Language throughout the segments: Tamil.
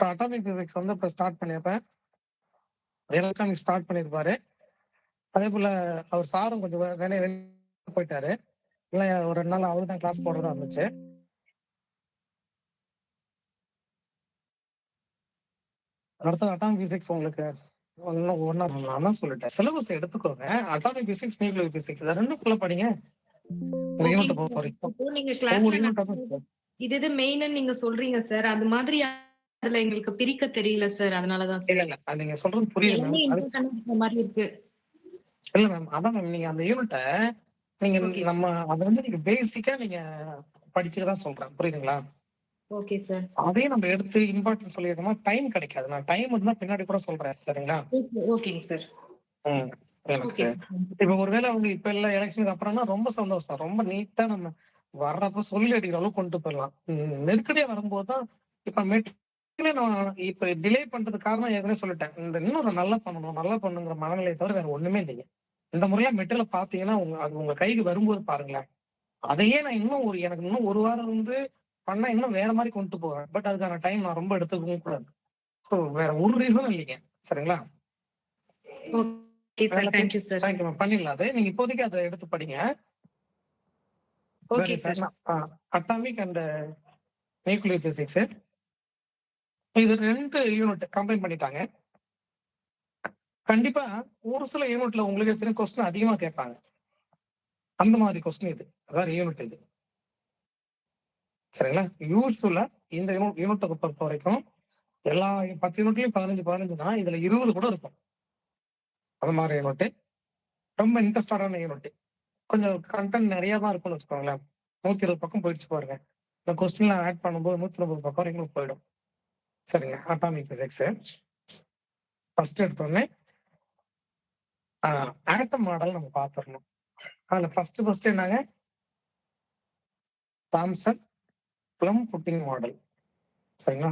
அட்டாமிக் பிசிக்ஸ் வந்து இப்ப ஸ்டார்ட் பண்ணிருப்பேன். எலக்ட்ரானிக் ஸ்டார்ட் பண்ணிருப்பாரு. அதே போல அவர் சாரும் கொஞ்சம் வேலையை வெளிய போயிட்டாரு. இல்ல ஒரு 2 நாள் அவரு தான் கிளாஸ் போடுறதா இருந்துச்சு. அடுத்தது அட்டாமிக் பிசிக்ஸ் உங்களுக்கு ஒண்ணா நான் தான் சொல்லிட்டேன். சிலபஸ் எடுத்துக்கோங்க. அட்டாமிக் பிசிக்ஸ், நியூக்ளியர் பிசிக்ஸ் இது 2க்குள்ள படிங்க. இந்த யூனிட்ட பொறுத்த வரைக்கும். இப்போ நீங்க கிளாஸ்ல ஒவ்வொரு யூனிட்டா இது மெயின்னு நீங்க சொல்றீங்க சார். அது மாதிரி அதுல எங்களுக்கு பிரிக்க தெரியல சார். அதனாலதான் இல்ல, சார். இல்ல. அது நீங்க சொல்றது புரியுது மேம். எல்லாமே அது இம்பார்ட்டன்ட் இருக்கிற மாதிரி இருக்கு. இல்ல மேம். அதான் மேம் நீங்க அந்த யூனிட்ட நீங்க ஓகே. நம்ம அத வந்து நீங்க பேசிக்கா நீங்க படிச்சுக்க தான் சொல்றேன். புரியுதுங்களா? Okay sir. அதையும் நம்ம எடுத்து இம்பார்ட்டன்ட் சொல்லியிருந்தோம்னா டைம் கிடைக்காது. நான் டைம் இருந்தா பின்னாடி கூட சொல்றேன். சரிங்களா? ஓகேங்க சார். ம். ஓகே எனக்கு சார். இப்ப ஒருவேளை அவங்க இப்ப இல்ல எலக்ஷனுக்கு அப்புறம்னா ரொம்ப சந்தோஷம். ரொம்ப நீட்டா நம்ம வர்றப்ப சொல்லி அடிக்கிற அளவுக்கு கொண்டு போயிடலாம். நெருக்கடியா வரும்போது தான் இப்ப நான் இப்ப டிலே பண்றதுக்கு காரணம் ஏற்கனவே சொல்லிட்டேன். இந்த இன்னும் நல்லா பண்ணணும், நல்லா பண்ணணுங்கிற மனநிலையை தவிர வேற ஒண்ணுமே இல்லைங்க. இந்த முறையா மெட்டீரியல பார்த்தீங்கன்னா, அது உங்க கைக்கு வரும்போது பாருங்களேன். அதையே நான் எனக்கு இன்னும் 1 வாரம் வந்து பண்ணா இன்னும் வேற மாரி கொண்டு போவேன். பட் அதுக்கான டைம் நான் ரொம்ப எடுத்துக்கவும் கூடாது. சோ வேற ஒரு ரீசனும் இல்லைங்க. சரிங்களா? Okay sir. Thank you sir. Thank you ma'am. பண்ணிடலாம் அது. நீங்க இப்போதைக்கு அத எடுத்து படிங்க. ஓகே சரி sir. Sir. Atomic and nuclear physics இது 2 யூனிட் கம்பைன் பண்ணிட்டாங்க. கண்டிப்பா ஒரு சில யூனிட்ல உங்களுக்கு தெரியும் கொஸ்டின் அதிகமா கேட்பாங்க. அந்த மாதிரி கொஸ்டின் இது. அதான் யூனிட் இது. சரிங்களா? யூசுவலா இந்த யூனிட்ட பொறுத்த வரைக்கும் எல்லா 10 யூனிட்லயும் 15 இதுல 20 கூட இருக்கும். அந்த மாதிரி யூனிட். ரொம்ப இன்ட்ரெஸ்டடான யூனிட். கொஞ்சம் கன்டென்ட் நிறைய தான் இருக்கும்னு வச்சுக்கோங்களேன். 120 பக்கம் போயிடுச்சு பாருங்க. இந்த கொஸ்டின்ல ஆட் பண்ணும்போது 130 பக்கம் வரைக்கும் போயிடும். சரிங்க. அட்டாமிக் பிசிக்ஸ் ஃபர்ஸ்ட் எடுத்தோடனே ஆட்டம் மாடல் நம்ம பார்த்துடணும். அதுல ஃபர்ஸ்ட் என்னங்க? Thomson plum pudding model. சரிங்களா?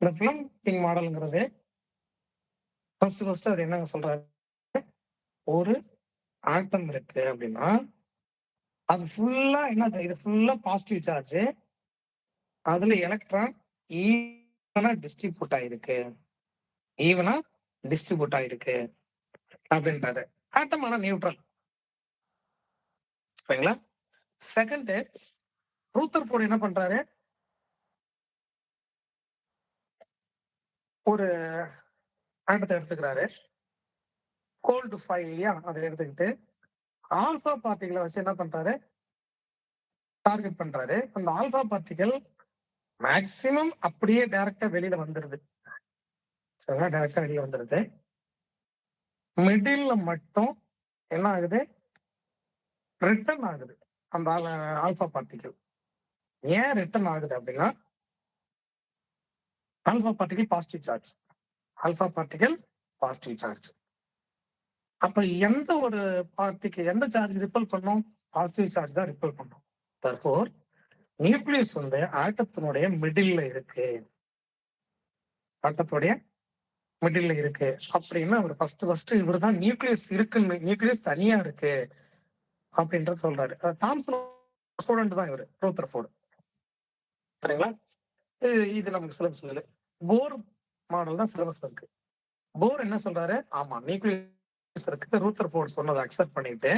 இந்த பிளம் புட்டிங் மாடல்ங்கிறது ஃபர்ஸ்ட் அவர் என்னங்க சொல்றாரு? ஒரு ஆட்டம் இருக்கு அப்படின்னா அது ஃபுல்லா என்னது? இது ஃபுல்லா பாசிட்டிவ் சார்ஜ். அதுல எலக்ட்ரான் ஈவனா டிஸ்ட்ரிபியூட் ஆயிருக்கு. ஈவனா டிஸ்ட்ரிபியூட் ஆயிருக்கு அப்படின்றாரு. ஆட்டம் ஆனா நியூட்ரல். சரிங்களா? செகண்ட் ரூதர்ஃபோர்ட் என்ன பண்றாரு? ஒரு ஆட்டத்தை எடுத்துக்கிறாரு. கோல்டு ஃபைல் இல்லையா? அதை எடுத்துக்கிட்டு ஆல்பா பார்ட்டிகளை வச்சு என்ன பண்றாரு? டார்கெட் பண்றாரு. அந்த ஆல்பா பார்ட்டிகள் மேக்சிமம் அப்படியே டைரக்டா வெளியில வந்துருது. சரிங்களா? டைரக்டா வெளியில வந்துருது. மிடில்ல மட்டும் என்ன ஆகுது? ரிட்டர்ன் ஆகுது அந்த ஆல்பா பார்ட்டிகள். ஏன் ரிட்டர்ன் ஆகுது அப்படின்னா ஆல்பா பார்ட்டிகள் பாசிட்டிவ் சார்ஜ். ஆல்பா பார்ட்டிகள் பாசிட்டிவ் சார்ஜ். அப்ப எந்த ஒரு பார்ட்டிக்கு எந்த சார்ஜ் ரிப்பல் பண்ணும்? பாசிட்டிவ் சார்ஜ் தான் ரிப்பல் பண்ணும். தர்ஃபோர் நியூக்ளியஸ் வந்து ஆட்டத்தினுடைய மிடில்ல இருக்கு. ஆட்டத்துடைய மிடில்ல இருக்கு அப்படின்னு அவர் ஃபர்ஸ்ட் இவர் தான் நியூக்ளியஸ் தனியா இருக்கு அப்படின்றத சொல்றாரு. தாம்சன் ஸ்டூடெண்ட் தான் இவர் ரூதர்ஃபோர்ட். சரிங்களா? இது நமக்கு சிலபஸ் இல்லை. போர் மாடல் தான் சிலபஸ் இருக்கு. போர் என்ன சொல்றாரு? ஆமா நியூக்ளியஸ் இருக்கு. ரூதர்ஃபோர்ட் சொன்னதை அக்செப்ட் பண்ணிட்டு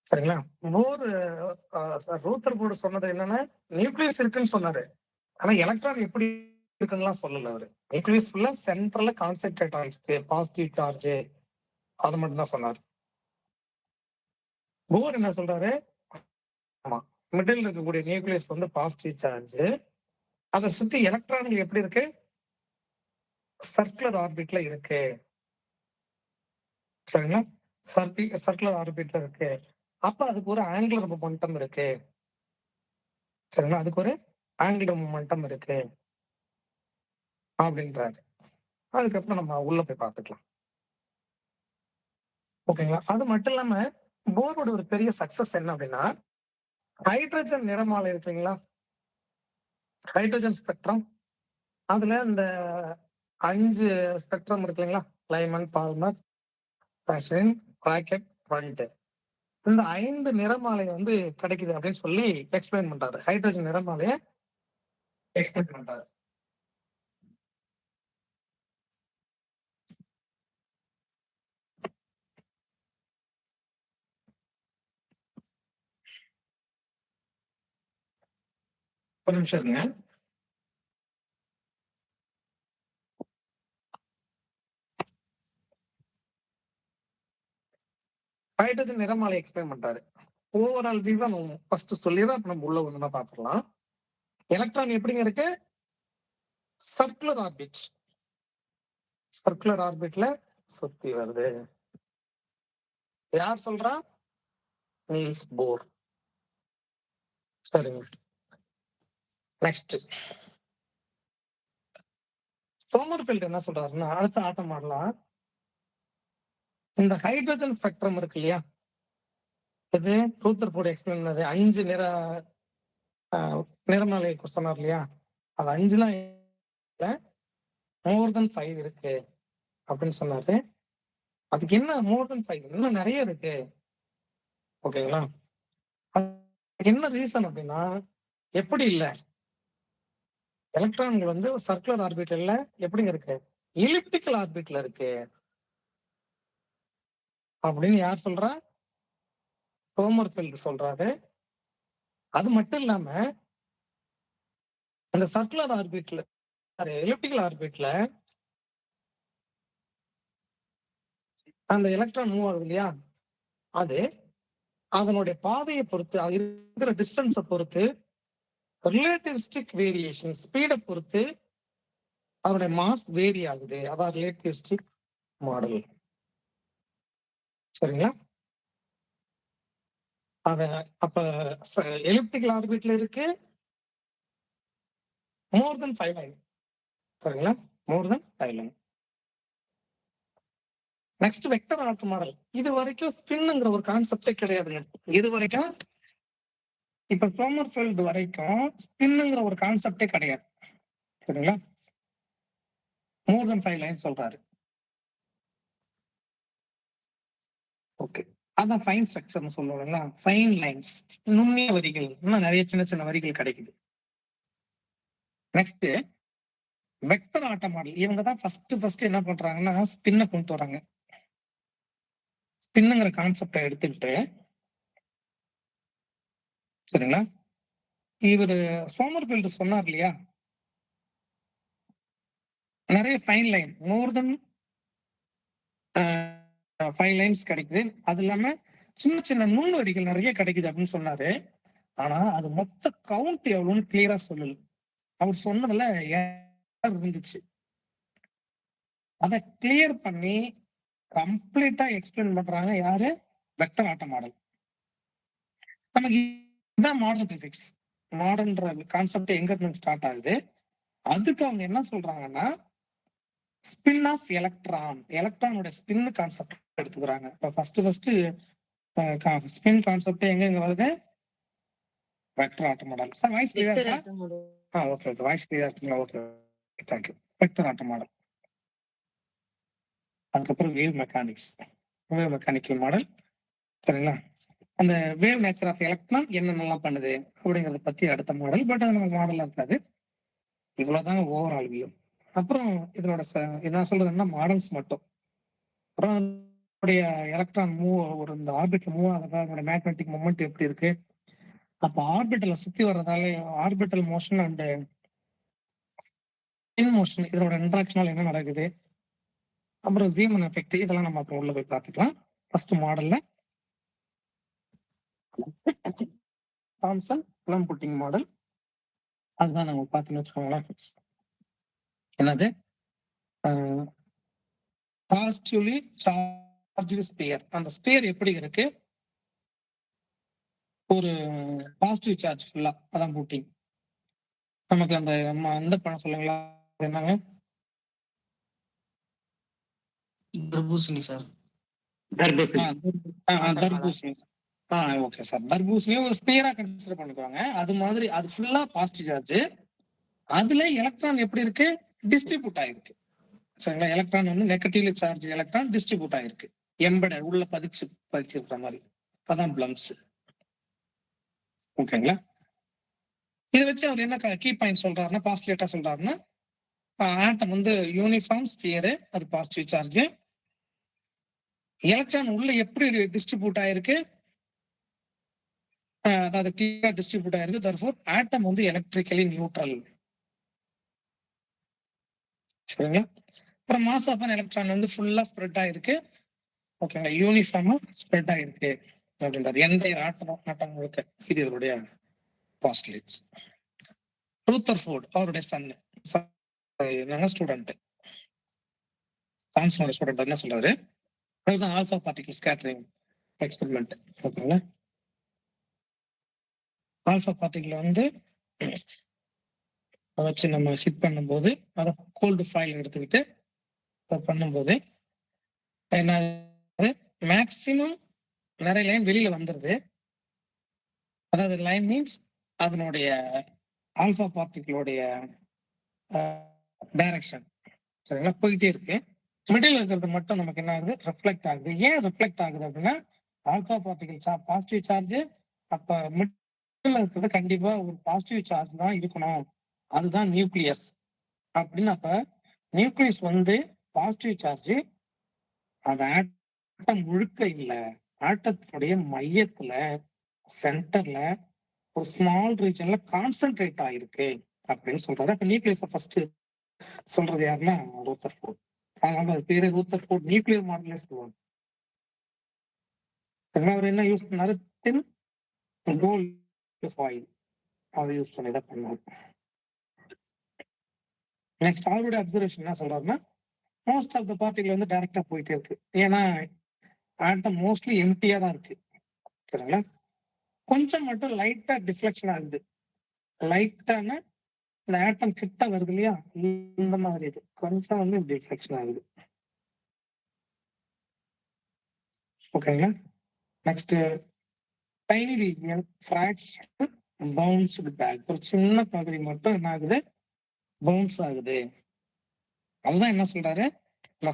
சரிங்களா? ரூதர்ஃபோர்ட் சொன்னது என்னன்னா நியூக்ளியஸ் இருக்குன்னு சொன்னாரு. ஆனா எலக்ட்ரான் எப்படி இருக்குன்னு சொல்லல அவரு. நியூக்ளியஸ் ஃபுல்லா சென்ட்ரல்ல கான்சென்ட்ரேட் ஆயிருக்கு. பாசிட்டிவ் சார்ஜ் அது மட்டும் தான் சொன்னாரு. போர் என்ன சொல்றாரு? ஆமா மிடில் இருக்கக்கூடிய நியூக்ளியஸ் வந்து பாசிட்டிவ் சார்ஜ். அதை சுத்தி எலக்ட்ரான்கள் எப்படி இருக்கு? சர்க்குலர் ஆர்பிட்ல இருக்கு. சரிங்களா? சர்க்குலர் ஆர்பிட்ல இருக்கு. அப்ப அதுக்கு ஒரு ஆங்குலர் மொமெண்டம் இருக்கு. சரிங்களா? அதுக்கு ஒரு ஆங்குலர் மொமெண்டம் இருக்கு அப்படின்றாரு. அதுக்கப்புறம் நம்ம உள்ள போய் பார்த்துக்கலாம். ஓகேங்களா? அது மட்டும் இல்லாம போரோட ஒரு பெரிய சக்சஸ் என்ன அப்படின்னா ஹைட்ரஜன் நிறமாலை இருக்குங்களா? Hydrogen spectrum. அதுல இந்த 5 ஸ்பெக்ட்ரம் இருக்கு இல்லைங்களா? லைமன், பால்மர், பாஷன், ராக்கெட், ஃப்ரண்ட். இந்த 5 நிறமாலை வந்து கிடைக்குது அப்படின்னு சொல்லி எக்ஸ்பிளைன் பண்றாரு. ஹைட்ரஜன் நிறமாலையை எக்ஸ்பிளைன் பண்றாரு. ஒரு நிமிஷம் இருங்க. ஹைட்ரஜன் நிறமாலை எக்ஸ்பிளைன் பண்றாரு. ஓவரால் வியூ தான் ஃபர்ஸ்ட் சொல்லிடுறேன். அப்ப நம்ம உள்ள ஒண்ணா பாத்துக்கலாம். எலக்ட்ரான் எப்படிங்க இருக்கு? Circular orbit. சர்க்குலர் ஆர்பிட்ல சுத்தி வருது. யார் சொல்றா? Niels Bohr. சரிங்க. நெக்ஸ்ட் சோமர்ஃபெல்ட் என்ன சொல்றாருன்னா, அடுத்த ஆட்டம் ஆடலாம். இந்த ஹைட்ரஜன் ஸ்பெக்ட்ரம் இருக்கு இல்லையா, இது ரூதர்ஃபோர்ட் எக்ஸ்பிளைன் பண்ணது 5 நிறமாலை சொன்னார் இல்லையா, அது 5லாம் மோர் தென் 5 இருக்கு அப்படின்னு சொன்னாரு. அதுக்கு என்ன மோர் தென் 5? இன்னும் நிறைய இருக்கு. ஓகேங்களா? அதுக்கு என்ன ரீசன் அப்படின்னா, எப்படி இல்ல எலக்ட்ரான்கள் வந்து சர்க்குலர் ஆர்பிட்ல எப்படிங்க இருக்கு? எலிப்டிக்கல் ஆர்பிட்ல இருக்கு அப்படின்னு யார் சொல்றா? சோமர்ஃபெல்ட் சொல்றாரு. அது மட்டும் இல்லாம அந்த சர்க்குலர் ஆர்பிட்ல எலிப்டிக்கல் ஆர்பிட்ல அந்த எலக்ட்ரான் மூவ் ஆகுது இல்லையா, அது அதனுடைய பாதையை பொறுத்து, அது இருக்கிற டிஸ்டன்ஸை பொறுத்து, ரிலேட்டிவிஸ்டிக் வேரியேஷன் ஸ்பீடை பொறுத்து அதனுடைய மாஸ் வேரி ஆகுது. அதான் ரிலேட்டிவிஸ்டிக் மாடல். சரிங்களா? அத அப்ப எலிப்டிக்கல் ஆர்பிட்ல இருக்கு மோர் தென் 5 லைன். சரிங்களா? மோர் தென் 5 line. Next vector alt model. இது வரைக்கும் ஸ்பின்ங்கிற ஒரு கான்செப்டே கிடையாதுங்க. இது வரைக்கும் இப்ப சோமர்ஃபெல்ட் வரைக்கும் ஸ்பின்ங்கிற ஒரு கான்செப்டே கிடையாது. சரிங்களா? மோர் தென் 5 லைன் சொல்றாரு. ஓகே, அதான் ஃபைன் ஸ்ட்ரக்சர்னு சொல்லுவாங்களா, ஃபைன் லைன்ஸ், நுண்ணிய வரிகள், இன்னும் நிறைய சின்ன சின்ன வரிகள் கிடைக்குது. நெக்ஸ்ட் வெக்டர் ஆட்ட மாடல். இவங்க தான் ஃபர்ஸ்ட் என்ன பண்றாங்கன்னா ஸ்பின்னை கொண்டு வராங்க. ஸ்பின்னுங்கிற கான்செப்டை எடுத்துக்கிட்டு, சரிங்களா, இவரு சோமர்ஃபெல்ட் சொன்னார் இல்லையா, நிறைய ஃபைன் லைன் மோர் தென் 5 லைன்ஸ் கிடைக்குது. அது இல்லாம சின்ன சின்ன நுண்வரிகள் நிறைய கிடைக்குது அப்படின்னு சொன்னாரு. ஆனா அது மொத்த கவுண்ட் எவ்வளவுன்னு கிளியரா சொல்லல. அவர் சொன்னதுல இருந்துச்சு. அதை கிளியர் பண்ணி கம்ப்ளீட்டா எக்ஸ்பிளைன் பண்றாங்க யாரு? வெக்டர் ஆட்ட மாடல். நமக்கு இதுதான் மாடர்ன் பிசிக்ஸ். மாடர்ன்ற கான்செப்ட் எங்க இருந்து ஸ்டார்ட் ஆகுது? அதுக்கு அவங்க என்ன சொல்றாங்கன்னா, ஸ்பின் ஆஃப் எலக்ட்ரான், எலக்ட்ரானோட ஸ்பின் கான்செப்ட் எடுத்துக்கிறாங்க. இப்போ ஃபர்ஸ்ட் ஸ்பின் கான்செப்ட் எங்க வருது? வெக்டர் ஆட்ட மாடல். சார் வாய்ஸ் கிளியரா இருக்கா? ஓகே ஓகே, வாய்ஸ் கிளியரா இருக்குங்களா? Okay, thank you. வெக்டர் ஆட்ட மாடல். அதுக்கப்புறம் wave mechanics, wave mechanical model. சரிங்களா? அந்த வேவ் நேச்சர் ஆஃப் எலக்ட்ரான் என்னென்னலாம் பண்ணுது அப்படிங்கறத பத்தி அடுத்த மாடல். பட் அது நம்ம மாடலா இருக்காது. இவ்வளவுதாங்க ஓவரால் வியூ. அப்புறம் இதனோட என்ன சொல்றதுன்னா மாடல்ஸ் மட்டும். அப்புறம் எலக்ட்ரான் மூவ் ஒரு இந்த ஆர்பிட்ல மூவ் ஆகுதா, அதோட மேக்னெட்டிக் மொமெண்ட் எப்படி இருக்கு, அப்ப ஆர்பிட்டல சுத்தி வர்றதால orbital motion and spin motion இதோட இன்ட்ராக்ஷனால என்ன நடக்குது, அப்புறம் ஜீமன் எஃபெக்ட், இதெல்லாம் நம்ம அப்புறம் உள்ள போய் பார்த்துக்கலாம். ஃபர்ஸ்ட் மாடல்ல தாம்சன் பிளம் புட்டிங் மாடல், அதுதான் நம்ம பார்த்துன்னு வச்சுக்கோங்களேன். என்னது? Positively charged sphere. அந்த ஸ்பியர் எப்படி இருக்கு? ஒரு பாசிட்டிவ் சார்ஜ் ஃபுல்லா, அதான் புட்டிங். நமக்கு அந்த இந்த பழம் சொல்லுங்களா, என்னங்க? தர்பூசணி சார். தர்பூசணி. ஓகே சார், தர்பூசணியும் ஒரு ஸ்பியரா கன்சிடர் பண்ணிக்குவாங்க. அது மாதிரி அது ஃபுல்லா பாசிட்டிவ் சார்ஜ். அதுல எலக்ட்ரான் எப்படி இருக்கு? டிஸ்ட்ரிபியூட் ஆயிருக்கு. சரிங்களா? எலக்ட்ரான் வந்து நெகட்டிவ்லி சார்ஜ் எலக்ட்ரான் டிஸ்ட்ரிபியூட் ஆயிருக்கு, எம்பட உள்ள பதிச்சிருக்கிற மாதிரி. அதான் பிளம்ஸ். ஓகேங்களா? இதை வச்சு அவர் என்ன கீ பாயிண்ட் சொல்றாருன்னா, பாசிட்டிவேட்டா சொல்றாருன்னா, ஆட்டம் வந்து யூனிஃபார்ம் ஸ்பியர், அது பாசிட்டிவ் சார்ஜ். எலக்ட்ரான் உள்ள எப்படி டிஸ்ட்ரிபியூட் ஆயிருக்கு? அதாவது கிளியரா டிஸ்ட்ரிபியூட் ஆயிருக்கு. therefore ஆட்டம் வந்து எலக்ட்ரிக்கலி நியூட்ரல். சரிங்களா? அப்புறம் மாஸ் ஆஃப் அன் எலக்ட்ரான் வந்து ஃபுல்லா ஸ்ப்ரெட் ஆயிருக்கு. ஓகேங்களா? யூனிஃபார்மா ஸ்ப்ரெட் ஆயிருக்கு அப்படின்றாரு. என்டையர் ஆட்டம் முழுக்க. இது இவருடைய பாஸ்டுலேட்ஸ். ரூதர்ஃபோர்ட் அவருடைய சன்னு, என்னங்க ஸ்டூடெண்ட், சாம்சனோட ஸ்டூடெண்ட் என்ன சொல்றாரு? அதுதான் ஆல்பா பார்ட்டிகல் ஸ்கேட்டரிங் எக்ஸ்பெரிமெண்ட். ஓகேங்களா? ஆல்பா பார்ட்டிகல் வந்து வச்சு நம்ம ஹிட் பண்ணும்போது அதை கோல்டு ஃபாயில் எடுத்துக்கிட்டு அதை பண்ணும்போது என்ன மேக்சிமம் நிறைய லைன் வெளியில வந்துருது. அதாவது லைன் மீன்ஸ் அதனுடைய ஆல்பா பார்ட்டிகளுடைய டைரக்ஷன் சரிங்களா போயிட்டே இருக்கு. மிடில் இருக்கிறது மட்டும் நமக்கு என்ன ஆகுது? ரிஃப்ளெக்ட் ஆகுது. ஏன் ரிஃப்ளெக்ட் ஆகுது அப்படின்னா ஆல்பா பார்ட்டிகல் பாசிட்டிவ் சார்ஜ், அப்ப மிடில் இருக்கிறது கண்டிப்பா ஒரு பாசிட்டிவ் சார்ஜ் தான் இருக்கணும். அதுதான் நியூக்ளியஸ் அப்படின்னு. அப்ப நியூக்ளியஸ் வந்து பாசிட்டிவ் சார்ஜ், அது ஆட்டம் முழுக்க இல்ல, ஆட்டத்தினுடைய மையத்துல சென்டர்ல ஒரு ஸ்மால் ரீஜன்ல கான்சென்ட்ரேட் ஆயிருக்கு அப்படின்னு சொல்றாரு. அப்ப நியூக்ளியஸ் ஃபர்ஸ்ட் சொல்றது யாருன்னா ரூதர்ஃபோர்ட். அதனால அது பேரு ரூதர்ஃபோர்ட் நியூக்ளியர் மாடலே சொல்லுவாங்க. அவர் என்ன யூஸ் பண்ணாரு? தின் கோல்டு ஃபாயில் அதை யூஸ் பண்ணி தான் பண்ணாரு. நெக்ஸ்ட் அவருடைய அப்சர்வேஷன் என்ன சொல்றாருன்னா மோஸ்ட் ஆஃப் த பார்ட்டிகள் வந்து டைரக்டா போயிட்டே இருக்கு. ஏன்னா ஆட்டம் மோஸ்ட்லி எம்டியா தான் இருக்கு. சரிங்களா? கொஞ்சம் மட்டும் லைட்டா டிஃப்ளெக்ஷன் ஆகுது. லைட்டான இந்த ஆட்டம் கிட்ட வருது இல்லையா, இந்த மாதிரி இது கொஞ்சம் வந்து டிஃப்ளெக்ஷன் ஆகுது. ஓகேங்களா? Next tiny region fraction bounced back, ஒரு சின்ன பகுதி மட்டும் என்ன ஆகுது? பவுன்ஸ் ஆகுது. அதுதான் என்ன சொல்றாரு?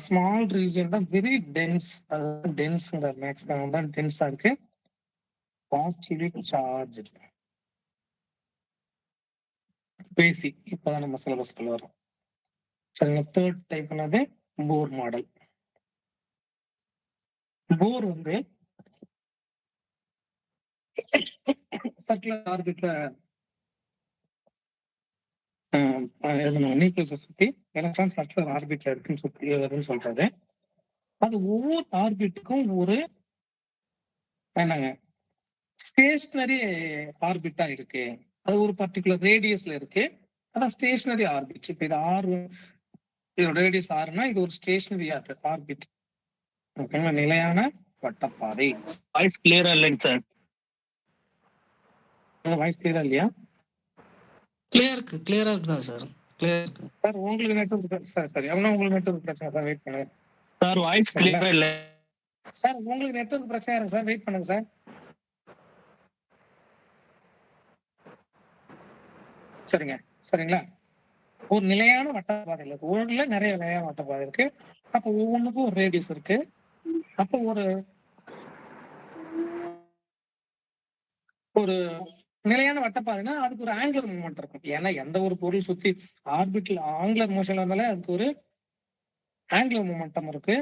ஸ்மால் ரீஜியன் தான் வெரி டென்ஸ், அதாவது டென்ஸ் மேக்ஸிமம் தான் டென்ஸா இருக்கு, பாசிட்டிவ்லி சார்ஜ். பேசிக் இப்பதான் நம்ம சிலபஸ்க்குள்ள வரோம். சரிங்க. தேர்ட் டைப் என்னது? போர் மாடல். போர் வந்து சர்க்குலர் ஆர்பிட்ல நியூக்ளியஸை சுத்தி எலக்ட்ரான் சர்க்குலர் ஆர்பிட்ல இருக்குன்னு சுத்தி சொல்றாரு. அது ஒவ்வொரு ஆர்பிட்டுக்கும் ஒரு என்னங்க ஸ்டேஷனரி ஆர்பிட்டா இருக்கு. அது ஒரு பர்டிகுலர் ரேடியஸ்ல இருக்கு. அதான் ஸ்டேஷனரி ஆர்பிட். இப்ப இது இதோட ரேடியஸ் ஆறுனா இது ஒரு ஸ்டேஷனரி ஆர்பிட். ஓகேங்களா? நிலையான வட்டப்பாதை. வாய்ஸ் கிளியரா இல்லைங்க சார். வாய்ஸ் கிளியரா இல்லையா? கிளியரா இருக்குதா சார்? கிளியரா இருக்கு சார். உங்களுக்கு நெட்வொர்க் சார். சரி, அப்படின்னா உங்களுக்கு நெட்வொர்க் பிரச்சனை சார். வெயிட் பண்ணுங்க சார். வாய்ஸ் கிளியரா இல்ல சார். உங்களுக்கு நெட்வொர்க் பிரச்சனை இருக்கு சார். வெயிட் பண்ணுங்க சார். சரிங்க. சரிங்களா? ஒரு நிலையான வட்டப்பாதை இருக்கு. ஒண்ணுல நிறைய நிலையான வட்டப்பாதை இருக்கு. அப்ப ஒவ்வொன்றுக்கும் ஒரு ரேடியஸ் இருக்கு. அப்ப ஒரு ஒரு நிலையான வட்டப்பாதைன்னா அதுக்கு ஒரு ஆங்குலர் மூவ்மெண்ட் இருக்கும். ஏன்னா எந்த ஒரு பொருள் சுத்தி ஆர்பிட்ல ஆங்குலர் மோஷன்ல இருந்தாலே அதுக்கு ஒரு ஆங்குலர் மூமெண்டம் இருக்கு.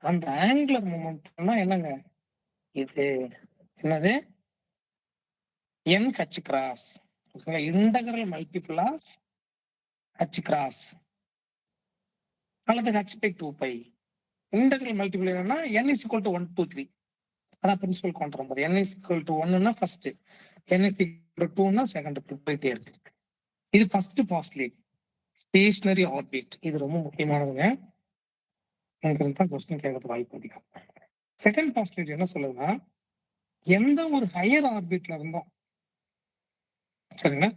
அந்த ஆங்குலர் மூமெண்ட்னா என்னங்க? இது என்னது? n h cross. Integral multiple of h cross அல்லது h by 2 pi. Integral multiple என்னன்னா n is equal to 1 2 3. அதான் principal quantum number. n is equal to 1ன்னா first, n is equal to 2ன்னா செகண்ட், போயிட்டே இருக்கு. இது ஃபர்ஸ்ட் பாஸ்டுலேட், ஸ்டேஷனரி ஆர்பிட். இது ரொம்ப முக்கியமானதுங்க. எனக்கு தான் கொஸ்டின் கேட்கறது வாய்ப்பு அதிகம். செகண்ட் பாஸ்டுலேட் என்ன சொல்லுதுன்னா எந்த ஒரு ஹையர் ஆர்பிட்ல இருந்தோம் சரிங்களா,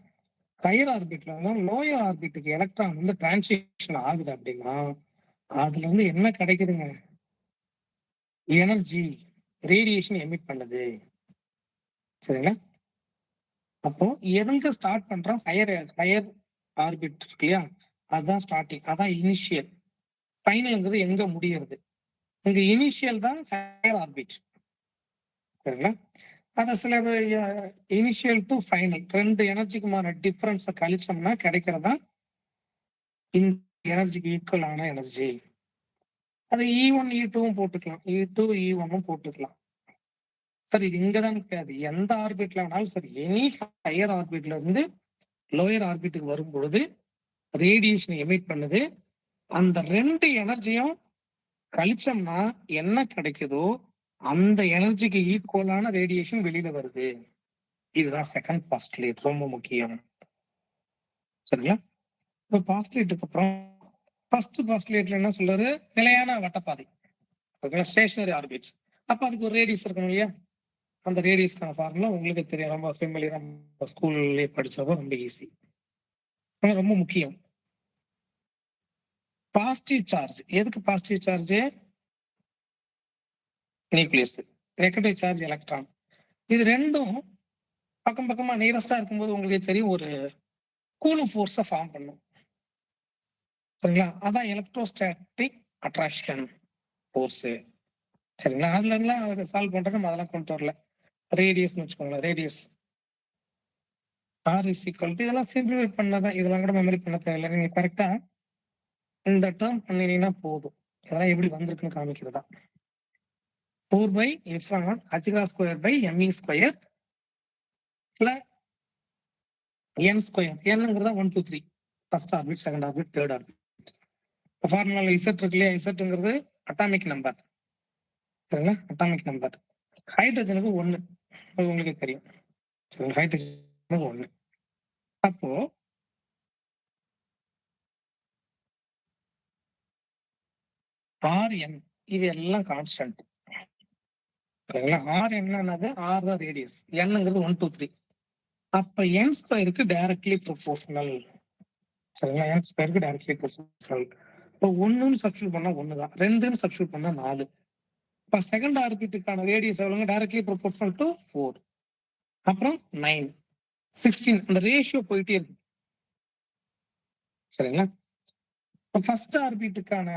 ஹையர் ஆர்பிட்ல இருந்தோம் லோயர் ஆர்பிட்டுக்கு எலக்ட்ரான் வந்து டிரான்சிஷன் ஆகுது அப்படின்னா அதுல இருந்து என்ன கிடைக்குதுங்க? எனர்ஜி, ரேடியேஷன் எமிட் பண்ணுது. சரிங்களா? அப்போ எங்க ஸ்டார்ட் பண்றோம்? ஹையர் ஆர்பிட் இருக்கு இல்லையா, அதுதான் ஸ்டார்டிங், அதான் இனிஷியல். ஃபைனல்ங்கிறது எங்க முடியறது? இங்க இனிஷியல் தான் ஹையர் ஆர்பிட். சரிங்களா? ஆனா சில இனிஷியல் டு ஃபைனல் ரெண்டு எனர்ஜிக்குமான டிஃபரன்ஸை கழிச்சோம்னா கிடைக்கிறதா இந்த எனர்ஜிக்கு ஈக்குவலான எனர்ஜி. அது E1 E2 போட்டுக்கலாம், E2 E1 போட்டுக்கலாம். சார் இது இங்கதான் கிடையாது, எந்த ஆர்பிட்ல வேணாலும் சரி, எனி ஹையர் ஆர்பிட்ல இருந்து லோயர் ஆர்பிட்டுக்கு வரும் பொழுது ரேடியேஷன் எமிட் பண்ணுது. அந்த 2 எனர்ஜியும் கழிச்சோம்னா என்ன கிடைக்குதோ அந்த எனர்ஜிக்கு ஈக்குவலான ரேடியேஷன் வெளியில வருது. இதுதான் செகண்ட் பாஸ்டுலேட், ரொம்ப முக்கியம். சரிங்களா? இப்போ பாஸ்டுலேட்டுக்கு அப்புறம் ஃபர்ஸ்ட் பாஸ்டுலேட்ல என்ன சொல்றாரு, நிலையான வட்டப்பாதை, ஸ்டேஷனரி ஆர்பிட்ஸ். அப்ப அதுக்கு ஒரு ரேடியஸ் இருக்கணும் இல்லையா? அந்த ரேடியஸ்க்கான ஃபார்முலா உங்களுக்கு தெரியும், ரொம்ப ஃபெமிலியரா, ஸ்கூல்லே படிச்சப்போ ரொம்ப ஈஸி, ரொம்ப முக்கியம். பாசிட்டிவ் சார்ஜ், எதுக்கு positive charge? Nucleus. Negative charge electron. இது ரெண்டும் பக்கம் பக்கமா நியரஸ்டா இருக்கும்போது உங்களுக்கு தெரியும், ஒரு கூலும் ஃபோர்ஸை ஃபார்ம் பண்ணும். சரிங்களா? அதான் எலக்ட்ரோஸ்டாட்டிக் அட்ராக்ஷன் ஃபோர்ஸ். சரிங்களா? அதுல எல்லாம் அவர் சால்வ் பண்றது நம்ம அதெல்லாம் கொண்டு வரல. ரேடியஸ்னு வச்சுக்கோங்களேன், radius R is equal to, இதெல்லாம் சிம்பிளிஃபை பண்ணதான், இதெல்லாம் கூட மெமரி பண்ண தேவையில்லை. நீங்க கரெக்டா இந்த டேர்ம் பண்ணினீங்கன்னா போதும். இதெல்லாம் எப்படி வந்திருக்குன்னு காமிக்கிறதா. 4/ε0 h² by me square plus n square. என்னங்கிறதா 1 2 3 first orbit, second orbit, third orbit. ஃபார்முலால இசட் இருக்கு இல்லையா? இசட்ங்கிறது அட்டாமிக் நம்பர். சரிங்களா? Atomic number. ஹைட்ரஜனுக்கு 1, அது உங்களுக்கு தெரியும். சரிங்களா? ஹைட்ரஜனுக்கு 1. அப்போ Rn இது எல்லாம் கான்ஸ்டன்ட். சரிங்களா? R என்னது? R தான் ரேடியஸ், என்னங்கிறது 1 2 3. அப்ப n ஸ்கொயருக்கு டைரக்ட்லி ப்ரொபோர்ஷனல். சரிங்களா? n ஸ்கொயருக்கு டைரக்ட்லி ப்ரொபோர்ஷனல். இப்போ 1ன்னு சப்ஸ்டிட்யூட் பண்ணா 1 தான், 2ன்னு சப்ஸ்டிட்யூட் பண்ணா 4. இப்ப செகண்ட் ஆர்பிட்டுக்கான ரேடியஸ் எவ்வளவுங்க? Directly proportional to 4. அப்புறம் 9 16. அந்த ரேஷியோ போயிட்டே இருக்கு. சரிங்களா? ஃபர்ஸ்ட் ஆர்பிட்டுக்கான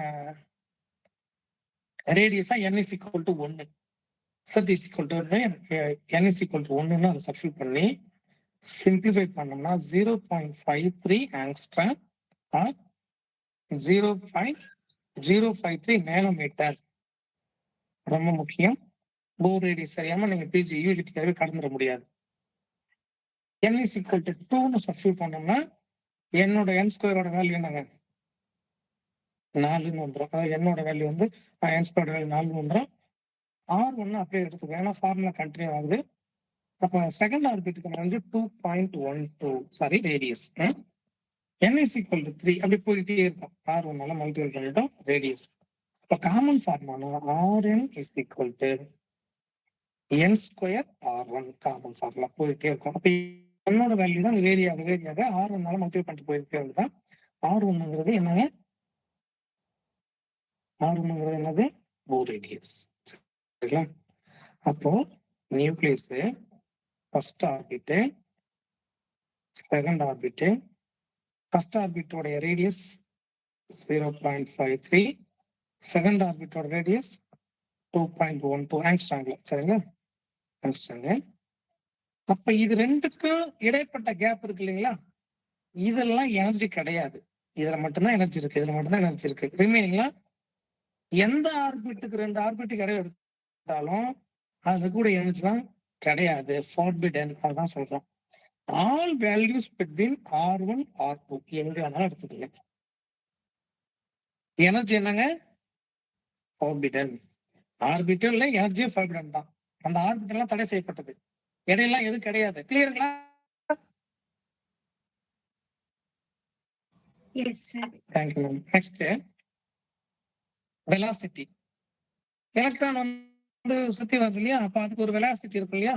ரேடியஸா n is equal to 1, z is equal to n is equal to 1ன்னு அதை சப்ஸ்டிட்யூட் பண்ணி சிம்பிளிஃபை பண்ணோம்னா 0.53 ஆங்ஸ்ட்ராம் ஆர் 0.053 நேனோமீட்டர். ரொம்ப முக்கியம். போர் ரேடியஸ் தெரியாம நீங்க பிஜி யூஜிடி தேவை கடந்துட முடியாது. n is equal to 2ன்னு சப்ஸ்டிட்யூட் பண்ணோம்னா என்னோட n ஸ்கொயரோட வேல்யூ என்னங்க? 4ன்னு வந்துடும். அதாவது என்னோட வேல்யூ வந்து n ஸ்கொயர் வேல்யூ 4ன்னு வந்துடும். R1 அப்படியே எடுத்துக்கலாம், ஏன்னா ஃபார்முலா கண்டினியூ ஆகுது. அப்ப செகண்ட் ஆர்பிட்டுக்கு வந்து 2.12 sorry radius. n is equal to 3 அப்படி போயிட்டே இருக்கும். R1 மல்டிபிள் பண்ணிட்டோம் ரேடியஸ். இப்ப common formula Rn is equal to n square R1 common formula போயிட்டே இருக்கும். அப்ப என்னோட வேல்யூ தான் வேரியாக R1 மல்டிபிள் பண்ணிட்டு போயிட்டே இருக்குதான். R1ங்கிறது என்னங்க? R1ங்கிறது என்னது? Bohr radius. சரிங்களா? அப்போ nucleus first orbit, second orbit. First ஆர்பிட்டோட ரேடியஸ் 0.53, செகண்ட் ஆர்பிட்டோட ரேடியஸ் 2.12 ஆங்ஸ்ட்ராம்ல. சரிங்களா? ஆங்ஸ்ட்ராம். அப்ப இது ரெண்டுக்கும் இடைப்பட்ட கேப் இருக்கு இல்லைங்களா? இதெல்லாம் எனர்ஜி கிடையாது. இதுல மட்டும்தான் எனர்ஜி இருக்கு, இதுல மட்டும்தான் எனர்ஜி இருக்கு. ரிமைனிங்லாம் எந்த ஆர்பிட்டுக்கு 2 ஆர்பிட்டுக்கு இடையே எடுத்தாலும் அது கூட எனர்ஜிலாம் கிடையாது, ஃபார்பிடன். அதுதான் சொல்றோம். All values between R1 R2 எங்க வேணாலும் எடுத்துக்கங்க. எனர்ஜி என்னங்க? ஃபார்பிடன். ஆர்பிட்டல்ல எனர்ஜியும் ஃபார்பிடன் தான். அந்த ஆர்பிட்டல் எல்லாம் தடை செய்யப்பட்டது, இடையெல்லாம் எதுவும் கிடையாது. கிளியருங்களா? Yes, sir. Thank you ma'am. Next velocity. Electron வந்து சுத்தி வருது இல்லையா? அப்ப அதுக்கு ஒரு வெலாசிட்டி இருக்கு இல்லையா?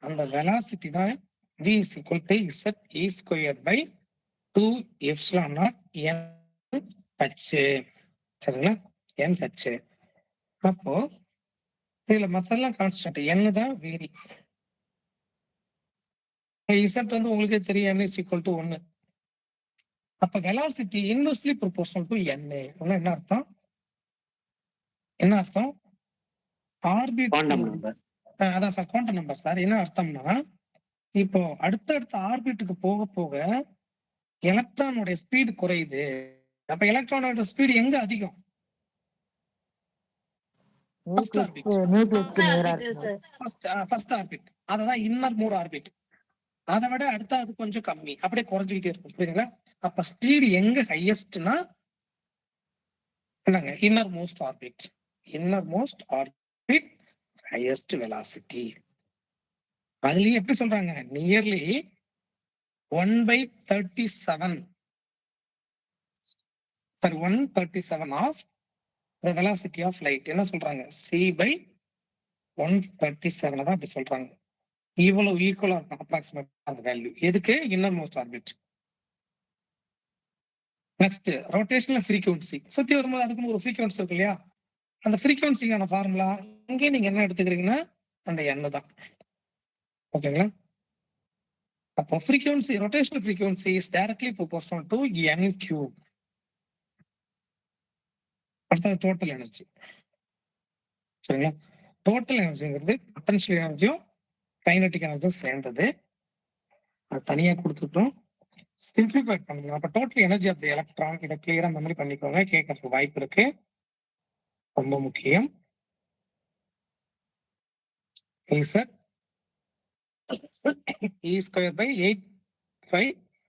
அந்த வெலாசிட்டி தான் v is equal to z e square by 2 epsilon naught n h. சரிங்களா? n h. அப்போ இதுல மத்தெல்லாம் கான்ஸ்டன்ட், n தான் வேரி. z வந்து உங்களுக்கே தெரியும், n is equal to 1. அப்ப velocity inversely proportional to n. என்ன அர்த்தம்? என்ன அர்த்தம்? ஆர்பிட், அதான் சார் குவாண்டம் நம்பர் சார். என்ன அர்த்தம்னா, இப்போ அடுத்தடுத்த ஆர்பிட்டுக்கு போக போக எலக்ட்ரானோட ஸ்பீடு குறையுது. அப்ப எலக்ட்ரானோட ஸ்பீடு எங்க அதிகம்? ஃபர்ஸ்ட் ஆர்பிட் நியூக்ளியஸ்க்கு நேரா இருக்கு. ஃபர்ஸ்ட் ஆர்பிட் அததான் இன்னர் மோர் ஆர்பிட். அதை விட அடுத்த அது கொஞ்சம் கம்மி, அப்படியே குறைஞ்சிக்கிட்டே இருக்கும். புரியுதுங்களா? அப்ப ஸ்பீடு எங்க ஹையஸ்ட்னா என்னங்க? Inner most orbit. Inner most orbit highest velocity. அதுலயும் எப்படி சொல்றாங்க? Nearly 1/37 sorry 1/37 of the velocity of light. என்ன சொல்றாங்க? c/137 தான் அப்படி சொல்றாங்க. இவ்வளவு ஈக்குவலா இருக்கும் அப்ராக்சிமேட் அந்த வேல்யூ. எதுக்கு? Inner most orbit. Next rotational frequency. சுத்தி வரும்போது அதுக்கு ஒரு ஃப்ரீக்வன்சி இருக்கு இல்லையா? அந்த ஃப்ரீக்வன்சிக்கான ஃபார்முலா இங்கே நீங்க என்ன எடுத்துக்கிறீங்கன்னா அந்த எண்ணு தான். ஓகேங்களா? அப்போ frequency, rotational frequency is directly proportional to n cube. அடுத்தது டோட்டல் எனர்ஜி. சரிங்களா? டோட்டல் எனர்ஜிங்கிறது பொட்டன்ஷியல் எனர்ஜியும் கைனடிக் எனர்ஜியும் சேர்ந்தது. அது தனியா கொடுத்துட்டோம். சிம்பிளிஃபை பண்ணுங்க. அப்ப total energy of the electron, இதை கிளியரா மெமரி பண்ணிக்கோங்க, கேட்கறதுக்கு வாய்ப்பு இருக்கு, ரொம்ப முக்கியம். E square by 8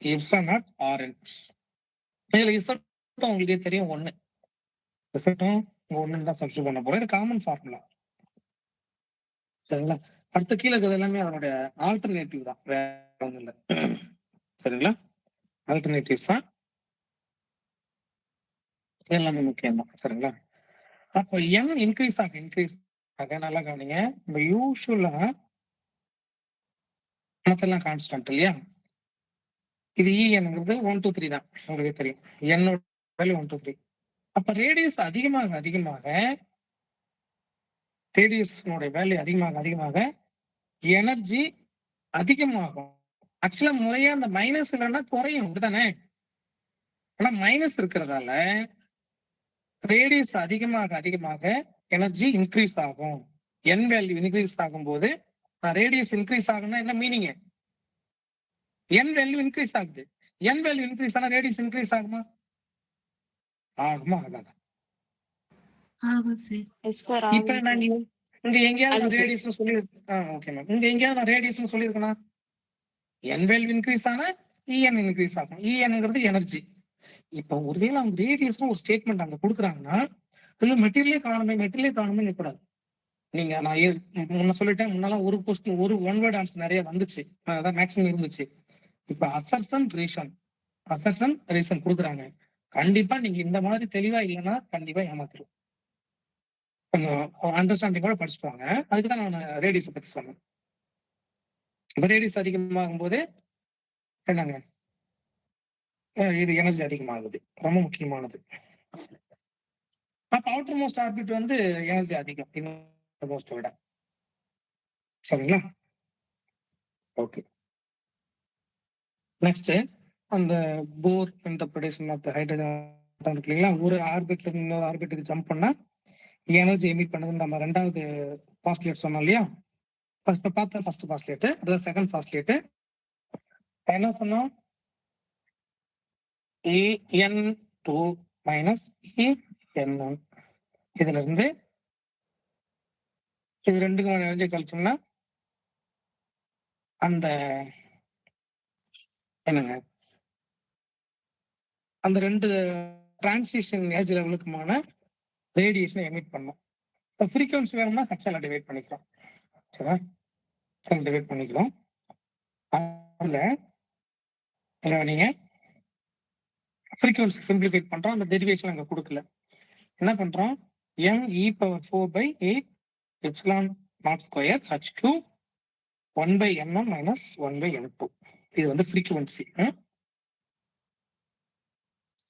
epsilon naught Rn. இதுல இசட்டும் உங்களுக்கே தெரியும், ஒண்ணு இசட்டும் ஒண்ணுன்னு தான் சப்ஸ்டிட்யூட் பண்ண போறோம். இது காமன் ஃபார்முலா. சரிங்களா? அடுத்த கீழே இருக்கிறது எல்லாமே அதனுடைய ஆல்டர்னேட்டிவ் தான், வேற ஒண்ணும் இல்லை. சரிங்களா? ஆல்டர்னேட்டிவ்ஸ் தான் எல்லாமே முக்கியம் தான். சரிங்களா? அப்போ n இன்க்ரீஸ் ஆக நல்லா கவனிங்க. நம்ம யூஸ்வலா மத்தெல்லாம் கான்ஸ்டன்ட் இல்லையா? இது என்னங்கிறது 1 2 3 தான், உங்களுக்கு தெரியும். என்னோட வேல்யூ 1 2 3. அப்ப ரேடியஸ் அதிகமாக ரேடியஸ்னுடைய வேல்யூ அதிகமாக எனர்ஜி அதிகமாகும். ஆக்சுவலா முறையா அந்த மைனஸ் இல்லைன்னா குறையும், அப்படித்தானே? ஆனா மைனஸ் இருக்கிறதால ரேடியஸ் அதிகமாக எனர்ஜி இன்க்ரீஸ் ஆகும். என் வேல்யூ இன்க்ரீஸ் ஆகும் போது ரேடியஸ் இன்க்ரீஸ் ஆகும்னா என்ன மீனிங்? என் வேல்யூ இன்க்ரீஸ் ஆகுது. என் வேல்யூ இன்க்ரீஸ் ஆனா ரேடியஸ் இன்க்ரீஸ் ஆகுமா? ஆகாதா? இப்ப நான் இங்க எங்கேயாவது ரேடியஸ் சொல்லி ஓகே மேம், இங்க எங்கேயாவது ரேடியஸ் சொல்லியிருக்கேனா? என் வேல்யூ இன்க்ரீஸ் ஆனா En இன்க்ரீஸ் ஆகும். Enங்கிறது எனர்ஜி. இப்போ ஒருவேளை அவங்க ரேடியஸ்னு ஒரு ஸ்டேட்மெண்ட் அங்க கொடுக்குறாங்கன்னா மெட்டீரியலே காணுமே கூடாது. நீங்க நான் முன்ன சொல்லிட்டேன், முன்னாலாம் ஒரு கொஸ்டின் ஒரு ஒன் வேர்ட் ஆன்சர் நிறைய வந்துச்சு, அதான் மேக்ஸிமம் இருந்துச்சு. இப்ப அசர்ஷன் ரீசன் கொடுக்குறாங்க. கண்டிப்பா நீங்க இந்த மாதிரி தெளிவா இல்லைன்னா கண்டிப்பா ஏமாத்திரும். கொஞ்சம் அண்டர்ஸ்டாண்டிங் கூட படிச்சுட்டு வாங்க. அதுக்குதான் நான் ரேடியஸ் பத்தி சொன்னேன். இப்ப ரேடியஸ் அதிகமாகும் போது என்னங்க? இது எனர்ஜி அதிகமாகுது, ரொம்ப முக்கியமானது. அப்ப அவுட்டர் மோஸ்ட் ஆர்பிட் வந்து எனர்ஜி அதிகம் இன்னர் மோஸ்ட் விட. சரிங்களா? ஓகே. நெக்ஸ்ட் அந்த போர் இன்டர்பிரேஷன் ஆஃப் ஹைட்ரஜன் இருக்கு இல்லைங்களா? ஒரு ஆர்பிட்ல இருந்து இன்னொரு ஆர்பிட்டுக்கு ஜம்ப் பண்ணா எனர்ஜி எமிட் பண்ணது நம்ம ரெண்டாவது பாஸ்லேட் சொன்னோம் இல்லையா? ஃபர்ஸ்ட் பாஸ்லேட், அதாவது செகண்ட் பாஸ்லேட் என்ன சொன்னோம்? En2 minus En1. இதுல இருந்து இது ரெண்டுக்கும் எனர்ஜி கழிச்சோம்னா அந்த என்னங்க, அந்த ரெண்டு டிரான்சிஷன் எனர்ஜி லெவலுக்குமான ரேடியேஷனை எமிட் பண்ணும். இப்போ ஃப்ரீக்வன்சி வேணும்னா ஹச்ஆல டிவைட் பண்ணிக்கிறோம். சரியா? டிவைட் பண்ணிக்கிறோம். அதுல நீங்க ஃப்ரீக்வன்சி சிம்பிளிஃபை பண்றோம். அந்த டெரிவேஷன் அங்க கொடுக்கல. என்ன பண்றோம்? m(e⁴8 epsilon naught square h3 1/n1 minus 1/n2. இது வந்து ஃப்ரீக்வன்சி.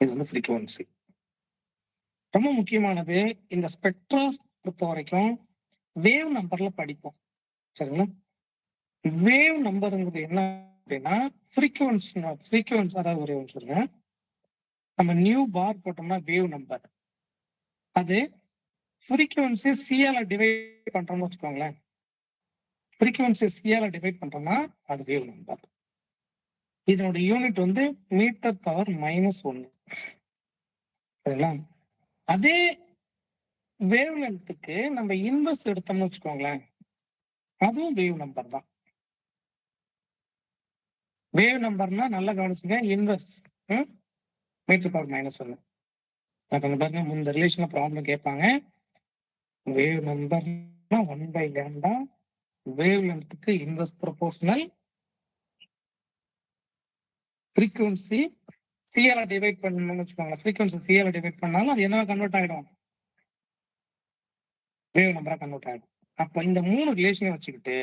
இது வந்து ஃப்ரீக்வன்சி ரொம்ப முக்கியமானது. இந்த ஸ்பெக்ட்ரா பொறுத்த வரைக்கும் வேவ் நம்பர்ல படிப்போம். சரிங்களா? வேவ் நம்பருங்கிறது என்ன அப்படின்னா ஃப்ரீக்வன்சி அதாவது ஒரு சொல்லுங்க, நம்ம நியூ பார் போட்டோம்னா வேவ் நம்பர், அது ஃப்ரீக்வன்சி சியால டிவைட் பண்றோம்னு வச்சுக்கோங்களேன். ஃப்ரீக்வன்சி சியால டிவைட் பண்றோம்னா அது வேவ் நம்பர். இதனோட யூனிட் வந்து மீட்டர் பவர் -1. சரிங்களா? அதே வேவ் லென்த்துக்கு நம்ம இன்வெர்ஸ் எடுத்தோம்னு வச்சுக்கோங்களேன், அதுவும் வேவ் நம்பர் தான். வேவ் நம்பர்னா நல்லா கவனிச்சுங்க, இன்வெர்ஸ் மீட்டர் பவர் -1. அப்ப பாருங்க, இந்த ரிலேஷன்ல ப்ராப்ளம் கேட்பாங்க. வேவ் நம்பர்னா 1/λ, வேவ் லென்த்துக்கு இன்வெர்ஸ் ப்ரொபோர்ஷனல், ஃப்ரீக்வன்சி சியால டிவைட் பண்ணணும்னு வச்சுக்கோங்க. ஃப்ரீக்வன்சி சியால டிவைட் பண்ணாலும் அது என்னவா கன்வெர்ட் ஆயிடும், வேவ் நம்பரா கன்வெர்ட் ஆயிடும். அப்ப இந்த 3 ரிலேஷனை வச்சுக்கிட்டு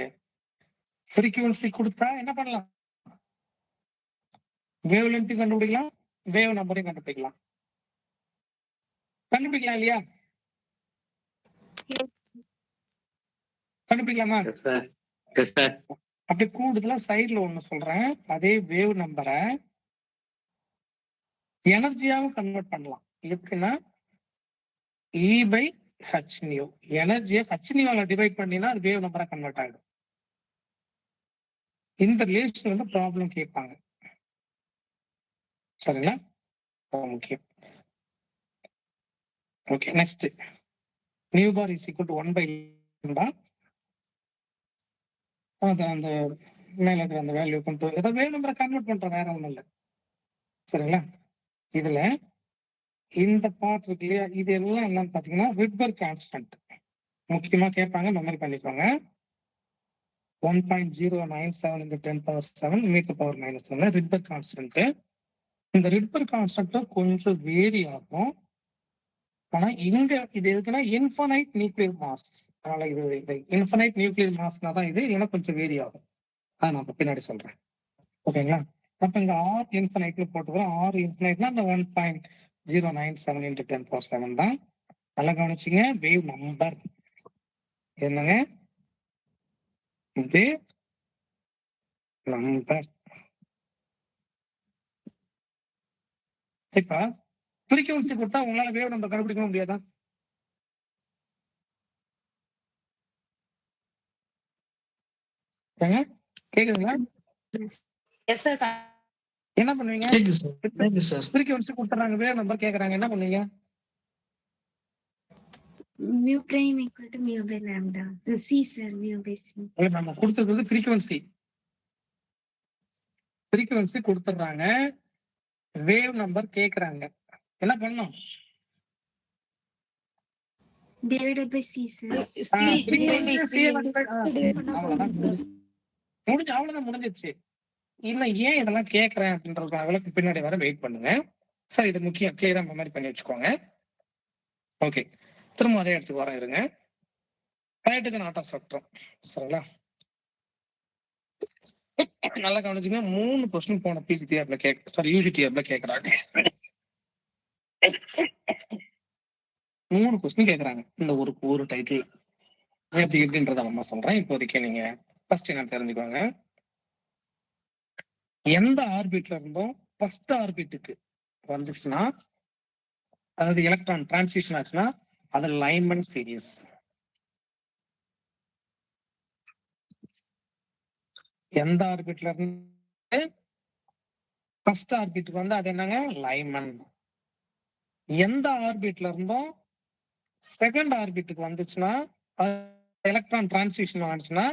ஃப்ரீக்வன்சி கொடுத்தா என்ன பண்ணலாம், வேவ் லென்த் கண்டுபிடிக்கலாம், வேவ் நம்பரையும் கண்டுபிடிக்கலாம். கண்டுபிடிக்கலாம் இல்லையா? கண்டுபிடிக்கலாமா? அப்படி கூடுதலா சைடுல ஒண்ணு சொல்றேன். அதே வேவ் நம்பரை எனர்ஜியாவும் கன்வெர்ட் பண்ணலாம். எப்படின்னா E/hν, எனர்ஜியை hν டிவைட் பண்ணினா அது வேவ் நம்பரா கன்வெர்ட் ஆயிடும். இந்த ரிலேஷன் வந்து ப்ராப்ளம் கேட்பாங்க. சரிங்களா? முக்கியம். Okay, next nu bar is equal to 1/λ. அந்த மேல இருக்கிற அந்த வேல்யூ கொண்டு ஏதாவது வேவ் நம்பரை கன்வெர்ட் பண்றோம், வேற ஒண்ணும் இல்லை. சரிங்களா? இதுல இந்த பார்ட் இருக்கு இல்லையா, இது எல்லாம் என்னன்னு பாத்தீங்கன்னா ரிட்பர்க் கான்ஸ்டன்ட். முக்கியமா கேட்பாங்க, மெமரி பண்ணிக்கோங்க. 1.097 into 10⁻7 metre power -1 Rydberg constant. இந்த ரிட்பர்க் கான்ஸ்டன்ட் கொஞ்சம் வேரி ஆகும். ஆனா இங்க இது எதுக்குன்னா இன்ஃபனைட் நியூக்ளியர் மாஸ். அதனால இது இன்ஃபனைட் நியூக்ளியர் மாஸ்னா தான் இது, இல்லைன்னா கொஞ்சம் வேரி ஆகும். அதை நான் பின்னாடி சொல்றேன். ஓகேங்களா? அப்ப இங்க R இன்ஃபனைட்ல போட்டுக்கிறோம். R இன்ஃபனைட்னா அந்த 1.097 into 10⁻7 தான். நல்லா கவனிச்சுங்க, வேவ் நம்பர் என்னங்க, இது நம்பர். இப்ப ஃப்ரீக்வன்சி கொடுத்தா உங்களால வேவ் நம்பர் கண்டுபிடிக்க முடியாதா? கேக்குதுங்களா? என்ன பண்ணுவீங்க? ஃப்ரீக்வன்சி கொடுத்துறாங்க, வேவ் நம்பர் கேக்குறாங்க, என்ன பண்ணுவீங்க? mu prime equal to mu by lambda. The C sir, mu by C. நம்ம கொடுத்தது ஃப்ரீக்வன்சி. ஃப்ரீக்வன்சி கொடுத்துறாங்க, வேவ் நம்பர் கேக்குறாங்க, என்ன பண்ணணும்? Divided by C sir. அவ்வளவுதான், முடிஞ்சிருச்சு. இன்னும் ஏன் இதெல்லாம் கேட்கறேன் அப்படின்றதுக்காக விளக்கு பின்னாடி வர வெயிட் பண்ணுங்க. சரி, இது முக்கியம், கிளியரா மெமரி பண்ணி வச்சுக்கோங்க. ஓகே, திரும்ப அதே இடத்துக்கு வர இருங்க. Hydrogen atom spectrum. சரிங்களா? நல்லா கவனிச்சுங்க, 3 கொஸ்டின் போன பிஜிடிஆர்ல யூஜிடிஆர்ல கேட்கறாங்க. 3 கொஸ்டின் கேட்கறாங்க இந்த ஒரு டைட்டில். எப்படி எப்படின்றத நம்ம சொல்றேன். இப்போதைக்கு நீங்க ஃபர்ஸ்ட் என்ன தெரிஞ்சுக்கோங்க, எந்த ஆர்பிட்ல இருந்தும் ஃபர்ஸ்ட் ஆர்பிட்டுக்கு வந்துச்சுன்னா, அதாவது எலக்ட்ரான் டிரான்சிஷன் ஆச்சுன்னா அது லைன்மேன் சீரிஸ். எந்த ஆர்பிட்ல இருந்து ஃபர்ஸ்ட் ஆர்பிட்டுக்கு வந்து அது என்னங்க, லைன்மேன். எந்த ஆர்பிட்ல இருந்தும் செகண்ட் ஆர்பிட்டுக்கு வந்துச்சுன்னா, எலக்ட்ரான் டிரான்சிஷன் ஆச்சுன்னா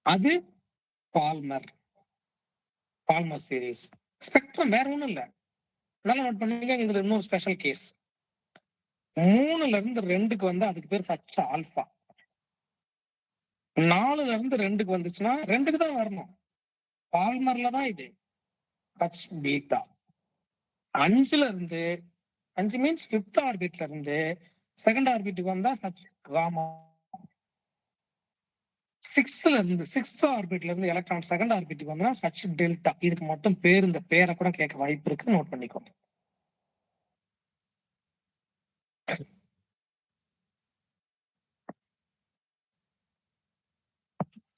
அது பால்மர் சீரிஸ். ஸ்பெக்ட்ரம் வேற ஒண்ணும் இல்ல. நல்லா நோட் பண்ணுங்க, இதுல இன்னொரு ஸ்பெஷல் கேஸ். 3ல இருந்து 2க்கு வந்து அதுக்கு பேர் ஹச் ஆல்பா. 4ல இருந்து 2க்கு வந்துச்சுன்னா 2க்கு தான் வரணும், பால்மர்ல தான் இது ஹச் பீட்டா. 5ல இருந்து 5 மீன்ஸ் 5th ஆர்பிட்ல இருந்து செகண்ட் ஆர்பிட்டுக்கு வந்தா ஹச் காமா. 6th ஆர்பிட்ல இருந்து எலக்ட்ரான் செகண்ட் ஆர்பிட்டுக்கு வந்தா ஹச் டெல்டா. இதுக்கு மட்டும் பேர், இந்த பேரை கூட கேட்க வாய்ப்பு இருக்கு, நோட் பண்ணிக்கோங்க.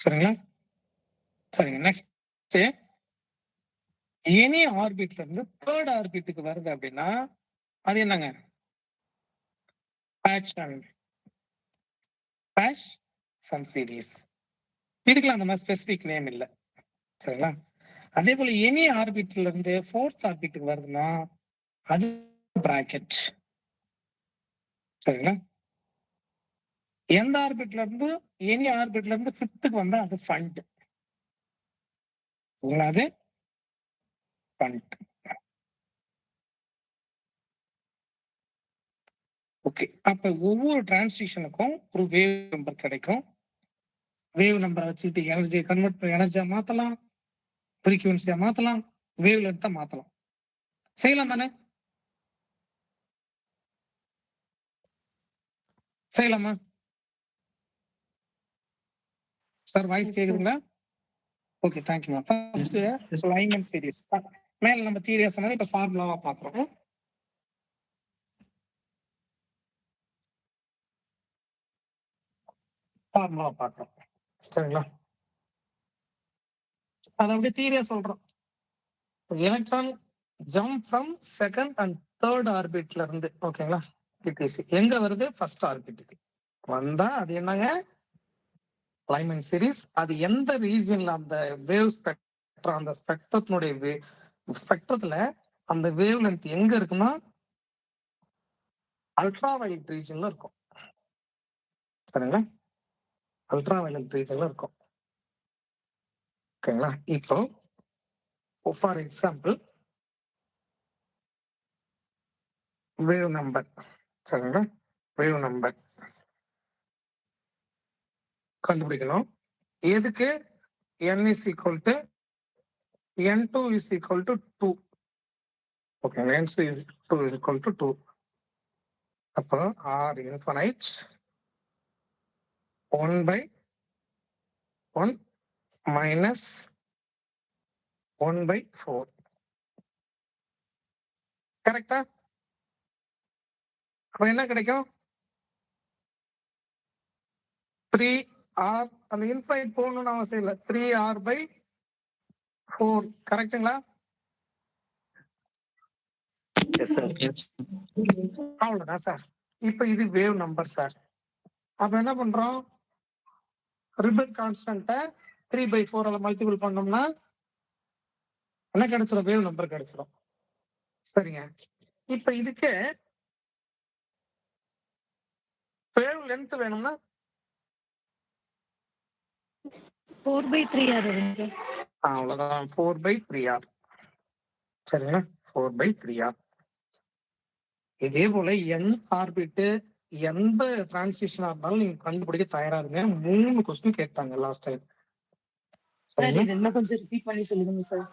சரிங்களா? சரிங்க, நெக்ஸ்ட் எனி ஆர்பிட்ல இருந்து தேர்ட் ஆர்பிட்டுக்கு வருது அப்படின்னா அது என்னங்க, பேட்ச் சன் சீரிஸ். இதுக்கெல்லாம் அந்த மாதிரி ஸ்பெசிபிக் நேம் இல்லை. சரிங்களா? அதே போல எனி ஆர்பிட்ல இருந்து 4th ஆர்பிட்டுக்கு வருதுன்னா அது பிராக்கெட். சரிங்களா? எந்த ஆர்பிட்ல இருந்து எனி ஆர்பிட்ல இருந்து ஃபிஃப்த்துக்கு வந்தா அது ஃபண்ட். சரிங்களா? அது ஃபண்ட். ஓகே. அப்ப ஒவ்வொரு டிரான்சிஷனுக்கும் ஒரு வேவ் நம்பர் கிடைக்கும். வேவ் நம்பரை வச்சுட்டு எனர்ஜியை கன்வெர்ட் எனர்ஜியா மாத்தலாம், ஃப்ரீக்வன்சியா மாத்தலாம், வேவ் லென்த்தை மாத்தலாம். செய்யலாம் தானே? செய்யலாமா சார்? வாய்ஸ் கேக்குதுங்களா? Okay, thank you. ஃபர்ஸ்ட் லைமன் சீரிஸ் மேல நம்ம தியரியா சொன்னா இப்ப ஃபார்முலாவா பாக்குறோம். ஃபார்முலாவா பாக்குறோம். சரிங்களா? அது அப்படியே தியரியா சொல்றோம். Electron jump from second and third ஆர்பிட்ல இருந்து, ஓகேங்களா, டிடிசி எங்க வருது? ஃபர்ஸ்ட் ஆர்பிட்டுக்கு வந்தா அது என்னங்க? லைமன் சீரிஸ். அது எந்த ரீஜன்ல அந்த வேவ் ஸ்பெக்ட்ரம், அந்த ஸ்பெக்ட்ரத்தினுடைய ஸ்பெக்ட்ரத்துல அந்த வேவ் லென்த் எங்க இருக்குன்னா அல்ட்ரா வயலட் ரீஜன்ல இருக்கும். சரிங்களா? அல்ட்ரா வயலட் ரீஜன்ல இருக்கும். ஓகேங்களா? இப்போ ஃபார் எக்ஸாம்பிள் வேவ் நம்பர், சரிங்களா, வேவ் நம்பர் கண்டுபிடிக்கணும். எதுக்கு? n is equal to n2 is equal to 2. Okay, n2 is equal to 2. அப்போ r infinite 1/1 minus 1/4. கரெக்டா? அப்ப என்ன கிடைக்கும்? 3r, அந்த இன்ஃபைனைட் போகணும்னு அவசியம் இல்லை, 3r/4. கரெக்டுங்களா? அவ்வளவுதான் சார். இப்ப இது வேவ் நம்பர் சார். அப்ப என்ன பண்றோம்? ரிபன் கான்ஸ்டன்ட 3/4 மல்டிபிள் பண்ணோம்னா என்ன கிடைச்சிடும்? வேவ் நம்பர் கிடைச்சிடும். சரிங்க. இப்ப இதுக்கு வேவ் லென்த் வேணும்னா 4/3R வருங்க சார். அவ்வளவுதான், 4/3R. சரிங்களா? 4/3R. இதே போல எந்த ஆர்பிட் எந்த டிரான்சிஷனா இருந்தாலும் நீங்க கண்டுபிடிக்க தயாரா இருங்க. 3 கொஸ்டின் கேட்டாங்க லாஸ்ட் டைம். சார் இது இன்னும் கொஞ்சம் ரிப்பீட் பண்ணி சொல்லுங்க சார்.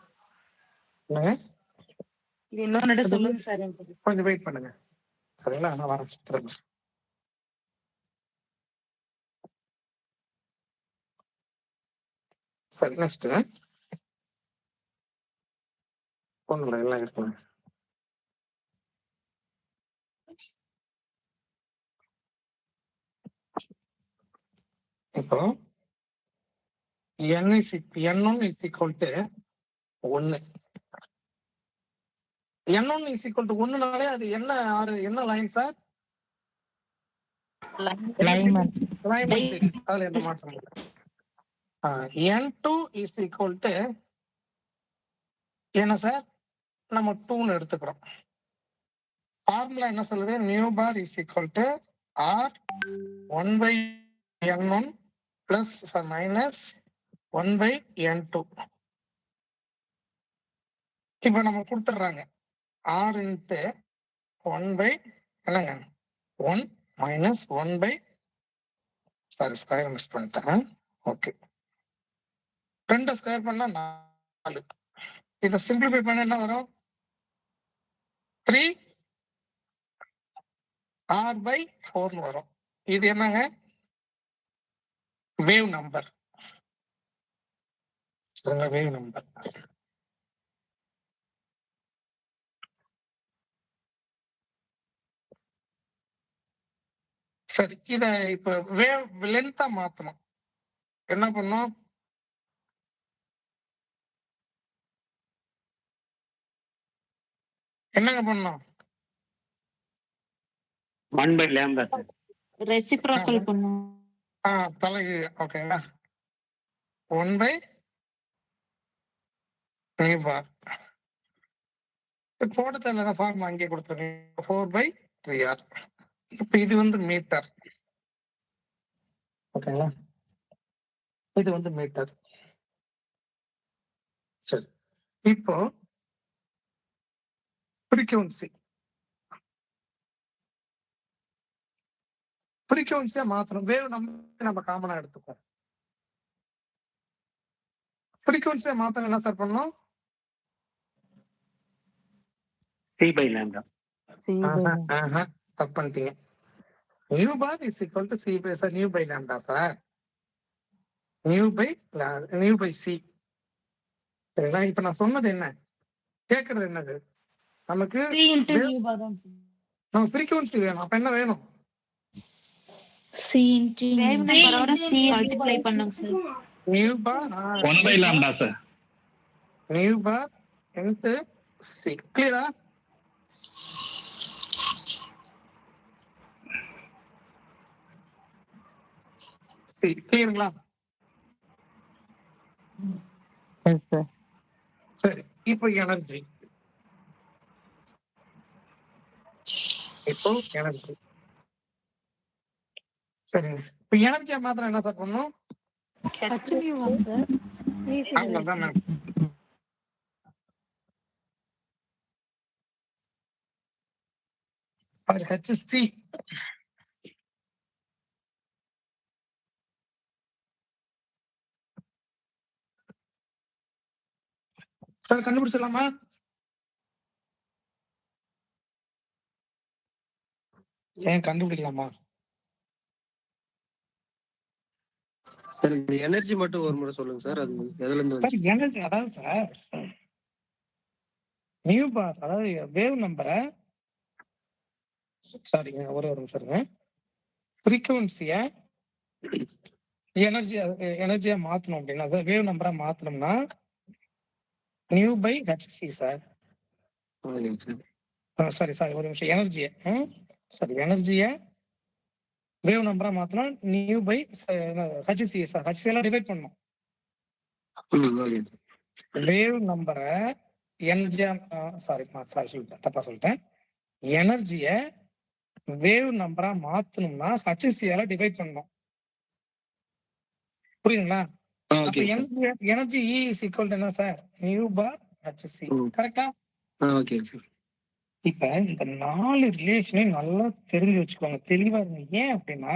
இது இன்னொரு சொல்லுங்க சார். கொஞ்சம் வெயிட் பண்ணுங்க. சரிங்களா? நான் வரேன். சரி, நெக்ஸ்ட் ஒண்ணுல எல்லாம் இருக்கு. இப்போ n1 is equal to 1. n1 is equal to 1னாலே அது என்ன லைன் சார்? லைமன் சீரிஸ். அதுல எந்த மாற்றம் இல்லை. n2 is equal to என்ன சார்? நம்ம 2ன்னு எடுத்துக்கிறோம். ஃபார்முலா என்ன சொல்லுது? Nu bar is equal to r 1/n1 plus minus 1/n2. இப்ப நம்ம கொடுத்துடுறாங்க r இன்ட்டு 1/, என்னங்க, 1 மைனஸ் 1/, சாரி ஸ்கொயர் மிஸ் பண்ணிட்டேன். ஓகே, 2 ஸ்கொயர் பண்ணா 4. இதை சிம்பிளிஃபை பண்ண என்ன வரும்? 3r/4 வரும். இது என்னங்க? Wave number. சரிங்க, வேவ் நம்பர். சரி, இத இப்ப வேவ் லென்த்தா மாத்தணும். என்ன பண்ணும்? என்னங்க பண்ணும்? 1/λ. ரெசிப்ரோக்கல் பண்ணும். தலைகீழ். ஓகேங்களா? 1/v பார். போட தேவையில்ல, ஃபார்ம் அங்கே கொடுத்துருக்கீங்க. 4/3r. இப்ப இது வந்து மீட்டர். ஓகேங்களா? இது வந்து மீட்டர். சரி. இப்போ ஃப்ரீக்வன்சி. ஃப்ரீக்வன்சியா மாத்தணும். வேவ் நம்ம காமனா எடுத்துக்குவோம். ஃப்ரீக்வன்சியா மாத்தணும் என்ன சார் பண்ணணும்? C/λ. தப்பு பண்ணிட்டீங்க. Nu bar is equal to C by sir nu by lambda sir. Nu by C. சரிங்களா? இப்ப நான் சொன்னது என்ன? கேக்குறது என்னது? நமக்கு நம்ம ஃப்ரீக்வன்சி வேணும். அப்ப என்ன வேணும்? வேவ் நம்பரோட C மல்டிப்ளை பண்ணுங்க sir. Nu bar 1/λ sir. Nu bar into C. கிளியரா? சி கிளியருங்களா? சரி. இப்போ எனர்ஜி. சரி. இப்ப எனர்ஜியா மாத்திரம் என்ன சார் பண்ணும்? அவ்வளவுதான். HC. சார் கண்டுபிடிச்சிடலாமா? ஏன் கண்டுபிடிக்கலாமா? சார் இந்த எனர்ஜி மட்டும் ஒரு முறை சொல்லுங்க சார். அது எதுல இருந்து சார் எனர்ஜி அதாவது சார் நியூ பார் அதாவது வேவ் நம்பரை சாரிங்க ஒரே ஒரு நிமிஷம். ஃப்ரீக்வன்சிய எனர்ஜியா மாத்தணும் அப்படின்னா சார் வேவ் நம்பரா மாத்தணும்னா nu by HC sir. Sorry ஒரு நிமிஷம். எனர்ஜிய வேவ் நம்பரா மாத்தணும் nu by HC sir. HC எல்லாம் டிவைட் பண்ணணும். வேவ் நம்பரை எனர்ஜியா சாரி சொல்லிட்டேன், தப்பா சொல்லிட்டேன். எனர்ஜிய வேவ் நம்பரா மாத்தணும்னா ஹெச்சியால டிவைட் பண்ணணும். புரியுதுங்களா? அப்ப energy E is equal to என்ன சார்? Nu bar HC. கரெக்டா? ஓகே. இப்ப இந்த 4 ரிலேஷனையும் நல்லா தெரிஞ்சு வச்சுக்கோங்க. தெளிவா இருங்க. ஏன் அப்படின்னா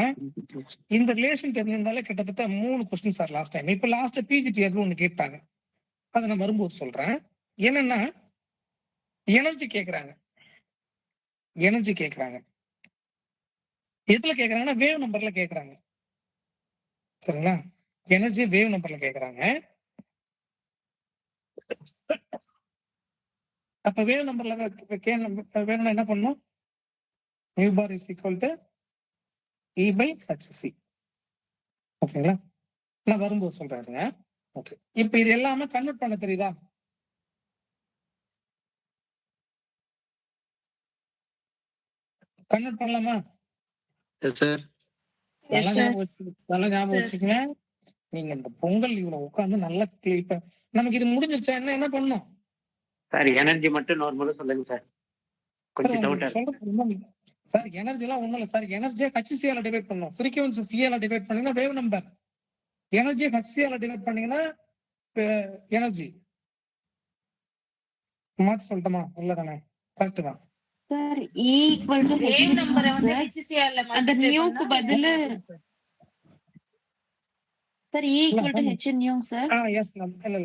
இந்த ரிலேஷன் தெரிஞ்சிருந்தாலே கிட்டத்தட்ட 3 கொஸ்டின் சார் லாஸ்ட் டைம். இப்ப லாஸ்ட் பிஜிடிஆர் ஒண்ணு கேட்டாங்க. அதை நான் வரும்போது சொல்றேன். என்னன்னா எனர்ஜி கேக்குறாங்க. எதுல கேக்குறாங்கன்னா வேவ் நம்பர்ல கேக்குறாங்க. சரிங்களா? எனர்ஜி வேவ் நம்பர்ல கேக்குறாங்க. அப்ப வேவ் நம்பர்ல வேணும்னா என்ன பண்ணணும்? Nu bar is equal to E by HC. ஓகேங்களா? நான் வரும்போது சொல்றாருங்க. ஓகே. இப்ப இது எல்லாமே கன்வெர்ட் பண்ண தெரியுதா? கன்வெர்ட் பண்ணலாமா? சார் நல்லா ஞாபகம் வச்சுக்கங்க. நீங்க இந்த பொங்கல் இவ்வளவு உட்காந்து நல்லா இப்ப நமக்கு இது முடிஞ்சிருச்சா? என்ன பண்ணணும் சார்? எனர்ஜி மட்டும் நார்மலா சொல்லுங்க சார். கொஞ்சம் டவுட்டா சார் எனர்ஜி எல்லாம் ஒண்ணும் இல்ல சார். எனர்ஜியை HCயால டிவைட் பண்ணணும். ஃப்ரீக்வன்சி சியால டிவைட் பண்ணீங்கன்னா வேவ் நம்பர். எனர்ஜியை HCயால டிவைட் பண்ணீங்கன்னா எனர்ஜி. மாத்தி சொல்லட்டுமா? இல்லதானே? கரெக்ட் தான் sir. E equal to H நம்பரை வந்து HCயால அந்த நியூக்கு பதிலு sir. E equal to H nu sir. Yes ma'am. இல்ல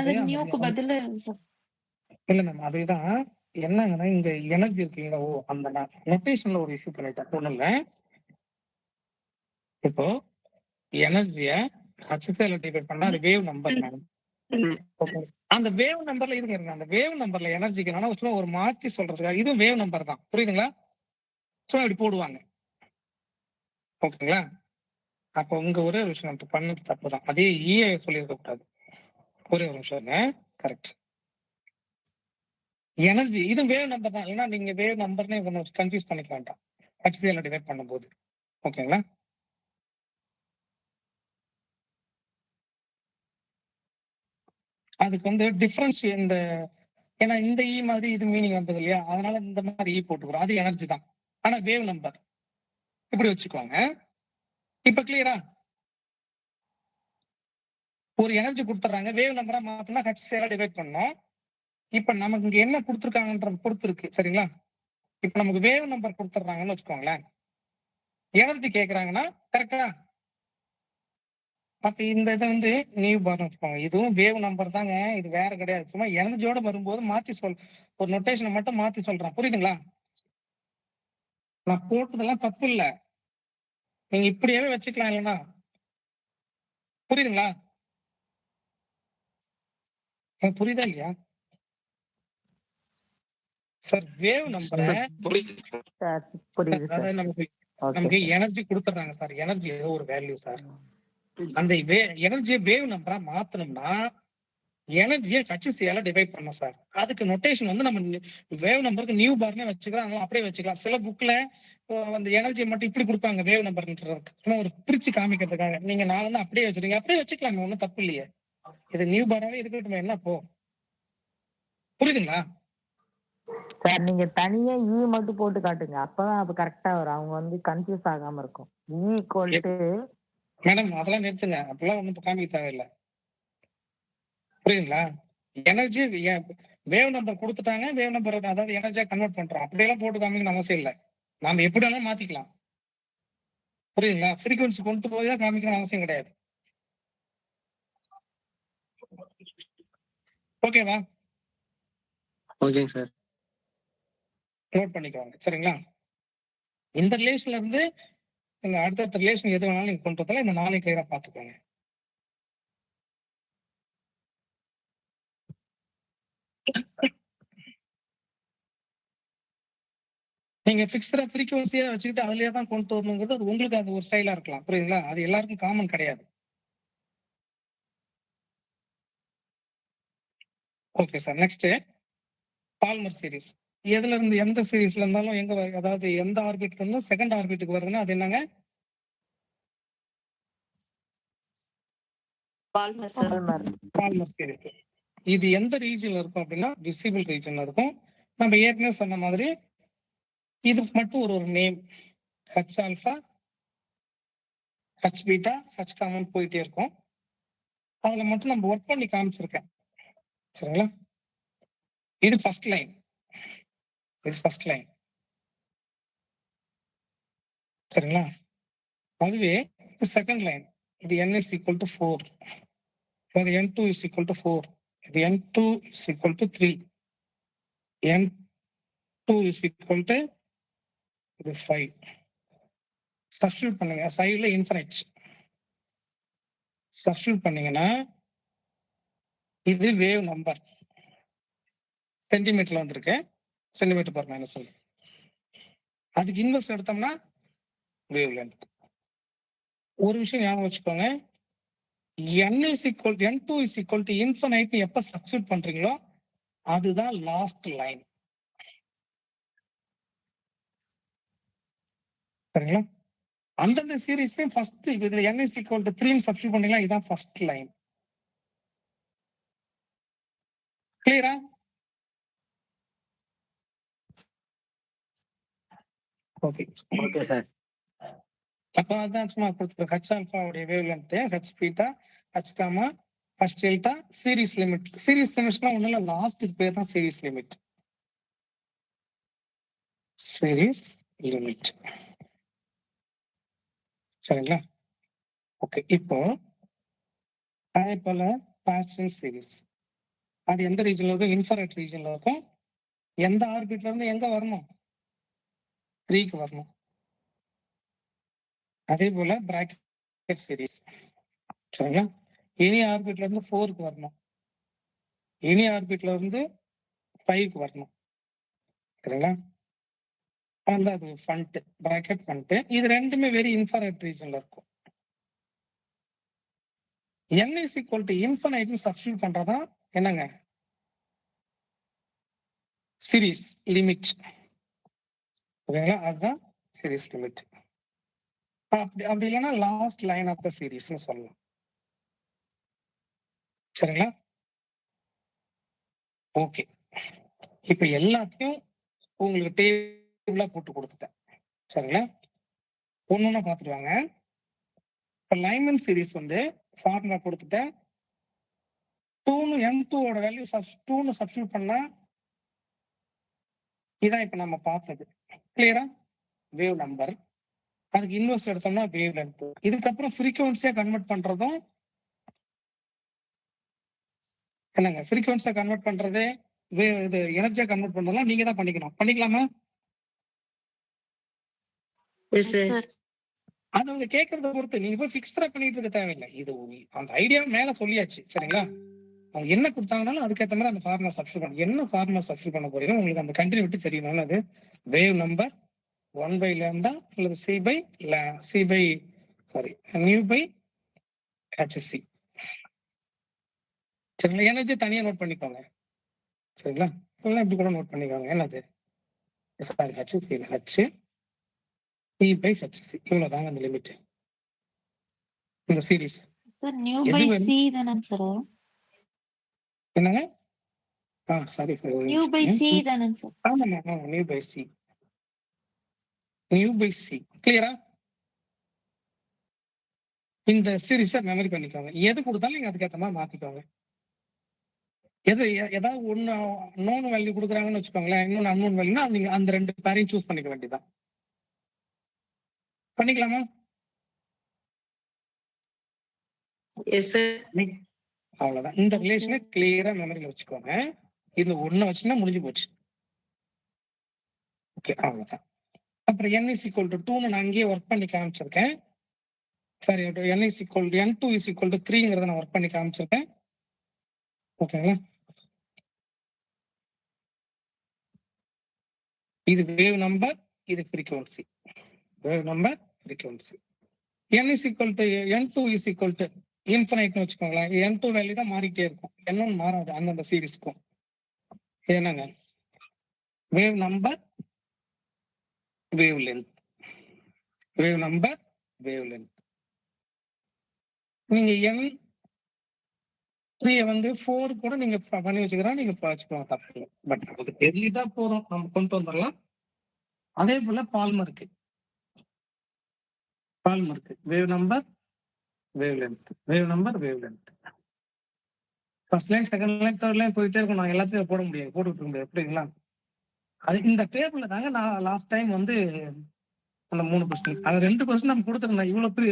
அந்த நியூக்கு பதிலு இல்ல மேம். அதுதான் என்னங்கன்னா இங்க எனர்ஜி இருக்கீங்களா? ஓ அந்த நொட்டேஷன்ல ஒரு இஷ்யூ பண்ணிட்டேன். ஒண்ணு இல்ல. இப்போ எனர்ஜிய HCயால டிவைட் பண்ணா அது வேவ் நம்பர் மேம். அந்த வேவ் நம்பர்ல இருங்க. அந்த வேவ் நம்பர்ல எனர்ஜிக்கு சும்மா ஒரு மாற்றி சொல்றதுக்காக இது வேவ் நம்பர் தான். புரியுதுங்களா? சும்மா இப்படி போடுவாங்க. ஓகேங்களா? அப்ப உங்க ஒரே ஒரு விஷயம் பண்ணது தப்பு தான். அதே ஈஐ சொல்லியிருக்க கூடாது. ஒரே ஒரு நிமிஷம். கரெக்ட். எனர்ஜி இது வேவ் நம்பர் தான். ஏன்னா நீங்க வேவ் நம்பர்னே கொஞ்சம் கன்ஃபியூஸ் பண்ணிக்க வேண்டாம் HCயால டிவைட் பண்ணும்போது. ஓகேங்களா? அதுக்கு வந்து டிஃபரன்ஸ் இந்த ஏன்னா இந்த இ மாதிரி இது மீனிங் வந்தது இல்லையா? அதனால இந்த மாதிரி இ போட்டுக்கிறோம். அது எனர்ஜி தான். ஆனா வேவ் நம்பர் இப்படி வச்சுக்கோங்க. இப்ப கிளியரா? ஒரு எனர்ஜி கொடுத்துறாங்க, வேவ் நம்பரா மாத்தினா HCl டிவைட் பண்ணோம். இப்ப நமக்கு இங்க என்ன கொடுத்துருக்காங்கன்றது பொறுத்து இருக்கு. சரிங்களா? இப்ப நமக்கு வேவ் நம்பர் கொடுத்துறாங்கன்னு வச்சுக்கோங்களேன். எனர்ஜி கேக்குறாங்கன்னா கரெக்டா? அப்ப இந்த இதை வந்து நியூ பார்னு வச்சுக்கோங்க. இதுவும் வேவ் நம்பர் தாங்க, இது வேற கிடையாது. சும்மா எனர்ஜியோட வரும்போது மாத்தி ஒரு நொட்டேஷனை மட்டும் மாத்தி சொல்றேன். புரியுதுங்களா? நான் போட்டதெல்லாம் தப்பு இல்ல, நீங்க இப்படியே வச்சுக்கலாம். இல்லைன்னா புரியுதுங்களா? புரியுதா இல்லையா சார்? வேவ் நம்பரை சார் புரியுது சார். அதாவது நமக்கு ஓகே எனர்ஜி கொடுத்துறாங்க சார். எனர்ஜி ஏதோ ஒரு வேல்யூ சார். அந்த எனர்ஜியை வேவ் நம்பரா மாத்தணும்னா எனர்ஜியை HCl டிவைட் பண்ணோம் சார். அதுக்கு நொட்டேஷன் வந்து நம்ம வேவ் நம்பருக்கு நியூ பார்னே வச்சுக்கலாம், அப்படியே வச்சுக்கலாம். சில புக்ல அந்த எனர்ஜியை மட்டும் இப்படி கொடுப்பாங்க வேவ் நம்பர். சும்மா ஒரு பிரிச்சு காமிக்கிறதுக்காக. நீங்க நான் வந்து அப்படியே வச்சிருக்கீங்க, அப்படியே வச்சுக்கலாம், ஒன்றும் தப்பு இல்லையே. இது நியூ பாராவே இருக்கட்டும், என்ன போ. புரியுதுங்களா சார்? நீங்க தனியா மட்டும் போட்டு காட்டுங்க, அப்பதான் அது கரெக்டா வரும். அவங்க வந்து கன்ஃபியூஸ் ஆகாம இருக்கும். ஈக்குவல் டு மேடம், அதெல்லாம் நிறுத்துங்க, அப்பெல்லாம் ஒன்றும் காமிக்க தேவையில்லை. புரியுதுங்களா? எனர்ஜி வேவ் நம்பர் கொடுத்துட்டாங்க, வேவ் நம்பர் அதாவது எனர்ஜியா கன்வெர்ட் பண்றோம். அப்படியெல்லாம் போட்டு காமிக்கணும் அவசியம் இல்லை. நாம எப்படி வேணாலும் மாத்திக்கலாம். புரியுதுங்களா? ஃப்ரீக்வன்சி கொண்டு போய் தான் காமிக்கணும் அவசியம் கிடையாது. ஓகேவா? ஓகேங்க சார். நோட் பண்ணிக்கோங்க. சரிங்களா? இந்த ரிலேஷன்ல இருந்து நீங்க அடுத்த ரிலேஷன் எது வேணாலும் நீங்க கொண்டு வரல, இந்த நாளைக்கு கிளியரா பாத்துக்கோங்க. நீங்க பிக்ஸ்டா ஃப்ரீக்வன்சியா வச்சுக்கிட்டு அதுலயே தான் கொண்டு வரணுங்கிறது அது உங்களுக்கு அது ஒரு ஸ்டைலா இருக்கலாம். புரியுதுங்களா? அது எல்லாருக்கும் காமன் கிடையாது. Okay sir. Next Balmer series. எதுல இருந்து எந்த சீரிஸ்ல இருந்தாலும் எங்க அதாவது எந்த ஆர்பிட் இருந்தும் செகண்ட் ஆர்பிட்டுக்கு வருதுன்னா அது என்னங்க? Balmer series. இது எந்த ரீஜன்ல இருக்கும் அப்படின்னா விசிபிள் ரீஜன்ல இருக்கும். நம்ம ஏற்கனவே சொன்ன மாதிரி இதுக்கு மட்டும் ஒரு name H alpha, H beta, H common போயிட்டே இருக்கும். அதுல மட்டும் நம்ம ஒர்க் பண்ணி காமிச்சிருக்கேன். சரிங்களா? இது ஃபர்ஸ்ட் லைன், இது ஃபர்ஸ்ட் லைன். சரிங்களா? அதுவே இது செகண்ட் லைன். இது n is equal to 4, அது n2 is equal to 4, இது n2 is equal to 3, n2 is equal to இது 5. சப்ஸ்டிட்யூட் பண்ணுங்க. 5ல இன்ஃபினிட் சப்ஸ்டிட்யூட் பண்ணீங்கன்னா இது வேவ் நம்பர் சென்டிமீட்டர்ல வந்திருக்கு. Centimetre per -1. அதுக்கு இன்வெர்ஸ் எடுத்தோம்னா வேவ் லென்த். ஒரு விஷயம் ஞாபகம் வச்சுக்கோங்க, n2 is equal to infinite எப்ப சப்ஸ்டிட்யூட் பண்றீங்களோ அதுதான் லாஸ்ட் லைன். சரிங்களா? அந்தந்த சீரீஸ்லயும் ஃபர்ஸ்ட் இதுல n is equal to 3 substitute பண்ணீங்களா இதுதான் ஃபர்ஸ்ட் லைன். கிளியரா? Okay okay sir. அப்போ அதான் சும்மா கொடுத்துருக்கேன். ஹச் ஆல்ஃபாவுடைய wavelength, H beta, H gamma, H delta, series limit. Series லிமிட்ஸ்லாம் ஒன்றும் இல்லை, லாஸ்ட்டுக்கு பேர் தான் சீரிஸ் லிமிட். Series limit. சரிங்களா? ஓகே. இப்போ அதே போல பாஸ்டன் சீரிஸ் அது எந்த ரீஜன்ல இருக்கும்? இன்ஃப்ராரெட் ரீஜன்ல இருக்கும். எந்த ஆர்பிட்ல இருந்து எங்க வரணும்? 3க்கு வரணும். அதே போல பிராக்கெட் சீரிஸ். சரிங்களா? எனி ஆர்பிட்ல இருந்து 4க்கு வரணும், எனி ஆர்பிட்ல இருந்து 5க்கு வரணும். சரிங்களா? அது ஃபண்ட் பிராக்கெட் ஃபண்ட். இது ரெண்டுமே வெரி இன்ஃப்ராரெட் ரீஜன்ல இருக்கும். n is equal to infinite substitute பண்றதா என்னங்க? Series limit. ஓகேங்களா? அதுதான் சீரிஸ் லிமிட். அப்படி இல்லைன்னா லாஸ்ட் லைன் ஆஃப் த சீரிஸ்னு சொல்லலாம். சரிங்களா? ஓகே. இப்ப எல்லாத்தையும் உங்களுக்கு டேபிளா போட்டு கொடுத்துட்டேன். சரிங்களா? ஒன்னொன்னா பாத்துருவாங்க. இப்ப லைமன் சீரிஸ் வந்து ஃபார்முலா கொடுத்துட்டேன். 2 M2 ஓட வேல்யூ 2 சப்ஸ்டியூட் பண்ணா இதான் இப்ப நம்ம பார்த்தது. கிளியரா? Wave number. அதுக்கு இன்வெர்ஸ் எடுத்தோம்னா வேவ் லென்த். இதுக்கப்புறம் ஃப்ரீக்வன்சியா கன்வெர்ட் பண்றதும் என்னங்க? ஃப்ரீக்வன்சியா கன்வெர்ட் பண்றது இது எனர்ஜியா கன்வெர்ட் பண்றதுலாம் நீங்க தான் பண்ணிக்கணும். பண்ணிக்கலாமா? சார் அது அவங்க கேட்கறத பொறுத்து நீங்க போய் ஃபிக்ஸ்டா பண்ணிட்டு இருக்க தேவையில்லை. இது அந்த ஐடியா மேல சொல்லியாச்சு. சரிங்களா? அவங்க என்ன கொடுத்தாங்கனாலும் அதுக்கேற்ற மாதிரி அந்த ஃபார்முலா சப்ஸ்டியூட் பண்ண என்ன ஃபார்முலா சப்ஸ்டியூட் பண்ண போறீங்க உங்களுக்கு அந்த கண்டினியூட்டி தெரியணும். அது வேவ் நம்பர் 1/λ அல்லது நியூ பை ஹெச்சி. சரிங்களா? எனர்ஜி தனியா நோட் பண்ணிக்கோங்க. சரிங்களா? இல்லைன்னா இப்படி கூட நோட் பண்ணிக்கோங்க. என்னது ஹெச் C/HC இவ்வளவுதாங்க அந்த லிமிட். இந்த சீரிஸ் சார் நியூ எது பை வேணும்? சி தானே சார்? என்னங்க? சாரி நியூ பை சி தானே சார்? ஆமாம்மா நியூ பை சி கிளியரா? இந்த சீரிஸை மெமரி பண்ணிக்கோங்க. எது கொடுத்தாலும் நீங்க அதுக்கேற்ற மாதிரி மாத்திக்கோங்க. ஏதாவது ஒண்ணு நோன் வேல்யூ கொடுக்குறாங்கன்னு வச்சுக்கோங்களேன், இன்னொன்னு அன்னோன் வேல்யூனா நீங்க அந்த 2 பேரையும் சூஸ் பண்ணிக்க வேண்டியதான். பண்ணிக்கலாமா? Yes sir. அவ்வளவுதான். இந்த ரிலேஷனை கிளியரா மெமரியில வச்சுக்கோங்க. இந்த ஒண்ணு வச்சுன்னா முடிஞ்சு போச்சு. ஓகே, அவ்வளவுதான். அப்புறம் n is equal to 2 நான் அங்கேயே ஒர்க் பண்ணி காமிச்சிருக்கேன். சரி, n is equal to n2 is equal to 3ங்கிறத நான் ஒர்க் பண்ணி காமிச்சிருக்கேன். ஓகேங்களா? இது வேவ் நம்பர், இது frequency. Wave number, frequency. n is equal to n2 is equal to இன்ஃபினைட்னு வச்சுக்கோங்களேன். n2 வேல்யூ தான் மாறிக்கிட்டே இருக்கும். n1 மாறாது அந்தந்த சீரிஸ்க்கும். என்னங்க? Wave number, wavelength. Wave number, wave length. நீங்க n3 வந்து 4 கூட நீங்க பண்ணி வச்சுக்கிறோம். நீங்க வச்சுக்கலாம், தப்பு இல்லை. பட் நமக்கு தெரிஞ்சுட்டா போறோம், நம்ம கொண்டு வந்துடலாம். அதே போல பால்மருக்கு wave number, wavelength. Wave number, wavelength. First line, second line, third line போயிட்டே இருக்கும். நான் எல்லாத்தையும் போட முடியாது, போட்டுக்க முடியாது. புரியுங்களா? அது இந்த டேபிள்ல தாங்க நான் லாஸ்ட் டைம் வந்து அந்த 3 கொஸ்டின், அது 2 கொஸ்டின் நம்ம கொடுத்துருந்தேன். இவ்வளவு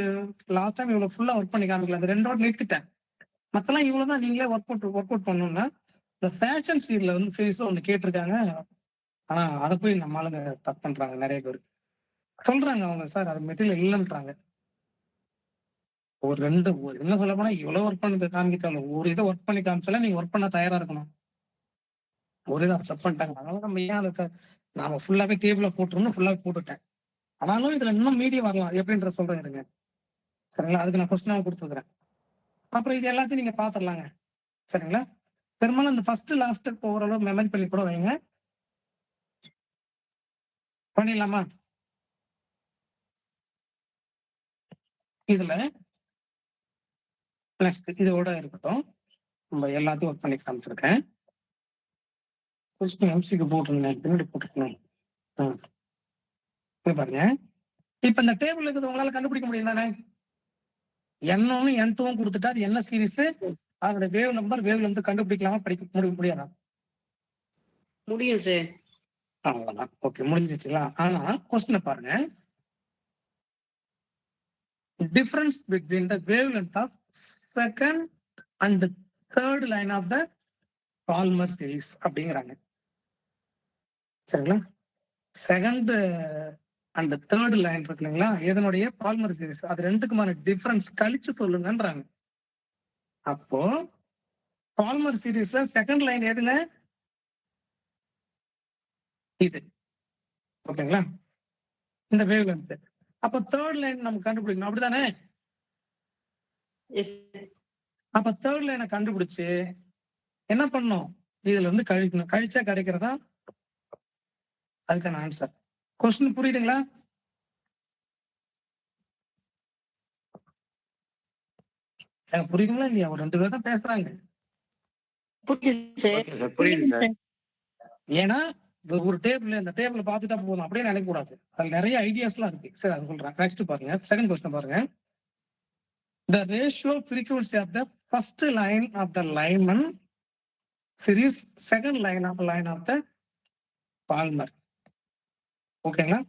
லாஸ்ட் டைம் இவ்வளவு ஃபுல்லா ஒர்க் பண்ணி காமிக்கல. அந்த 2ஓட நிறுத்திட்டேன். மத்தெல்லாம் இவ்வளவுதான் நீங்களே ஒர்க் அவுட் பண்ணணும்னா இந்த ஃபேஷன் சீரிஸ்ல ஒண்ணு கேட்டிருக்காங்க. ஆனா அதை போய் நம்ம ஆளுங்க தப்பு பண்றாங்க. நிறைய பேர் சொல்றாங்க அவங்க சார் அது மெட்டீரியல் இல்லைன்றாங்க. என்ன சொல்ல போனா இவ்வளவு ஒர்க் பண்ணி காமிச்சாலும் ஒரு இதை ஒர்க் பண்ணி காமிச்சாலும் நீங்க ஒர்க் பண்ண தயாரா இருக்கணும். ஒரு இதை தப்பு பண்ணிட்டாங்க. அதனால நம்ம ஏன் அதை நாம ஃபுல்லாவே டேபிள போட்டுருன்னு ஃபுல்லாவே போட்டுட்டேன். ஆனாலும் இதுல இன்னும் மீடியம் வரலாம் எப்படின்ற சொல்றேன் இருங்க. சரிங்களா? அதுக்கு நான் கொஸ்டின் கொடுத்துருக்கிறேன். அப்புறம் இது எல்லாத்தையும் நீங்க பாத்துடலாங்க. சரிங்களா? பெரும்பாலும் இந்த ஃபர்ஸ்ட் லாஸ்ட் ஓரளவு மெமரி பண்ணி கூட வைங்க. பண்ணிடலாமா? இதுல நெக்ஸ்ட் இதோட இருக்கட்டும். நம்ம எல்லாத்தையும் ஒர்க் பண்ணி காமிச்சிருக்கேன். எம்சிக்கு போட்டுருந்தேன், பின்னாடி போட்டுருக்கணும். பாருங்க, இப்ப இந்த டேபிள் இருக்கிறது உங்களால கண்டுபிடிக்க முடியும் தானே? n1 n2 கொடுத்துட்டா அது என்ன சீரிஸ், அதோட வேவ் நம்பர், வேவ் லென்த் கண்டுபிடிக்கலாமா? முடியாதா? முடியும் சார். அவ்வளவுதான். ஓகே, முடிஞ்சிச்சுங்களா? ஆனா கொஸ்டினை பாருங்க. Difference between the wavelength of second and third line of the Palmer series அப்படிங்கிறாங்க. சரிங்களா? செகண்ட் அண்ட் தேர்ட் லைன் இருக்கு இல்லைங்களா, இதனுடைய பால்மர் சீரிஸ், அது ரெண்டுக்குமான டிஃபரன்ஸ் கழிச்சு சொல்லுங்கன்றாங்க. அப்போ பால்மர் சீரிஸ்ல செகண்ட் லைன் எதுங்க? இது. ஓகேங்களா? இந்த வேவ் லென்த். அப்ப தேர்ட் லைன் நம்ம கண்டுபிடிக்கணும், அப்படிதானே? எஸ். அப்ப தேர்ட் லைனை கண்டுபிடிச்சு என்ன பண்ணும்? இதுல இருந்து கழிக்கணும். கழிச்சா கிடைக்கிறதா அதுக்கான ஆன்சர். கொஸ்டின் புரியுதுங்களா? எனக்கு புரியுதுங்களா இல்லையா? ஒரு 2 பேர் தான் பேசுறாங்க. புரியுது சார். ஏன்னா ஒரு டேபிள் இந்த டேபிள் பார்த்துட்டா போதும் அப்படியே நினைக்க கூடாது. அதுல நிறைய ஐடியாஸ்லாம் இருக்கு. சரி அது சொல்றேன். நெக்ஸ்ட் பாருங்க, செகண்ட் கொஸ்டின் பாருங்க. The ratio frequency of the first line of the Lyman series, second line of the Palmer. ஓகேங்களா?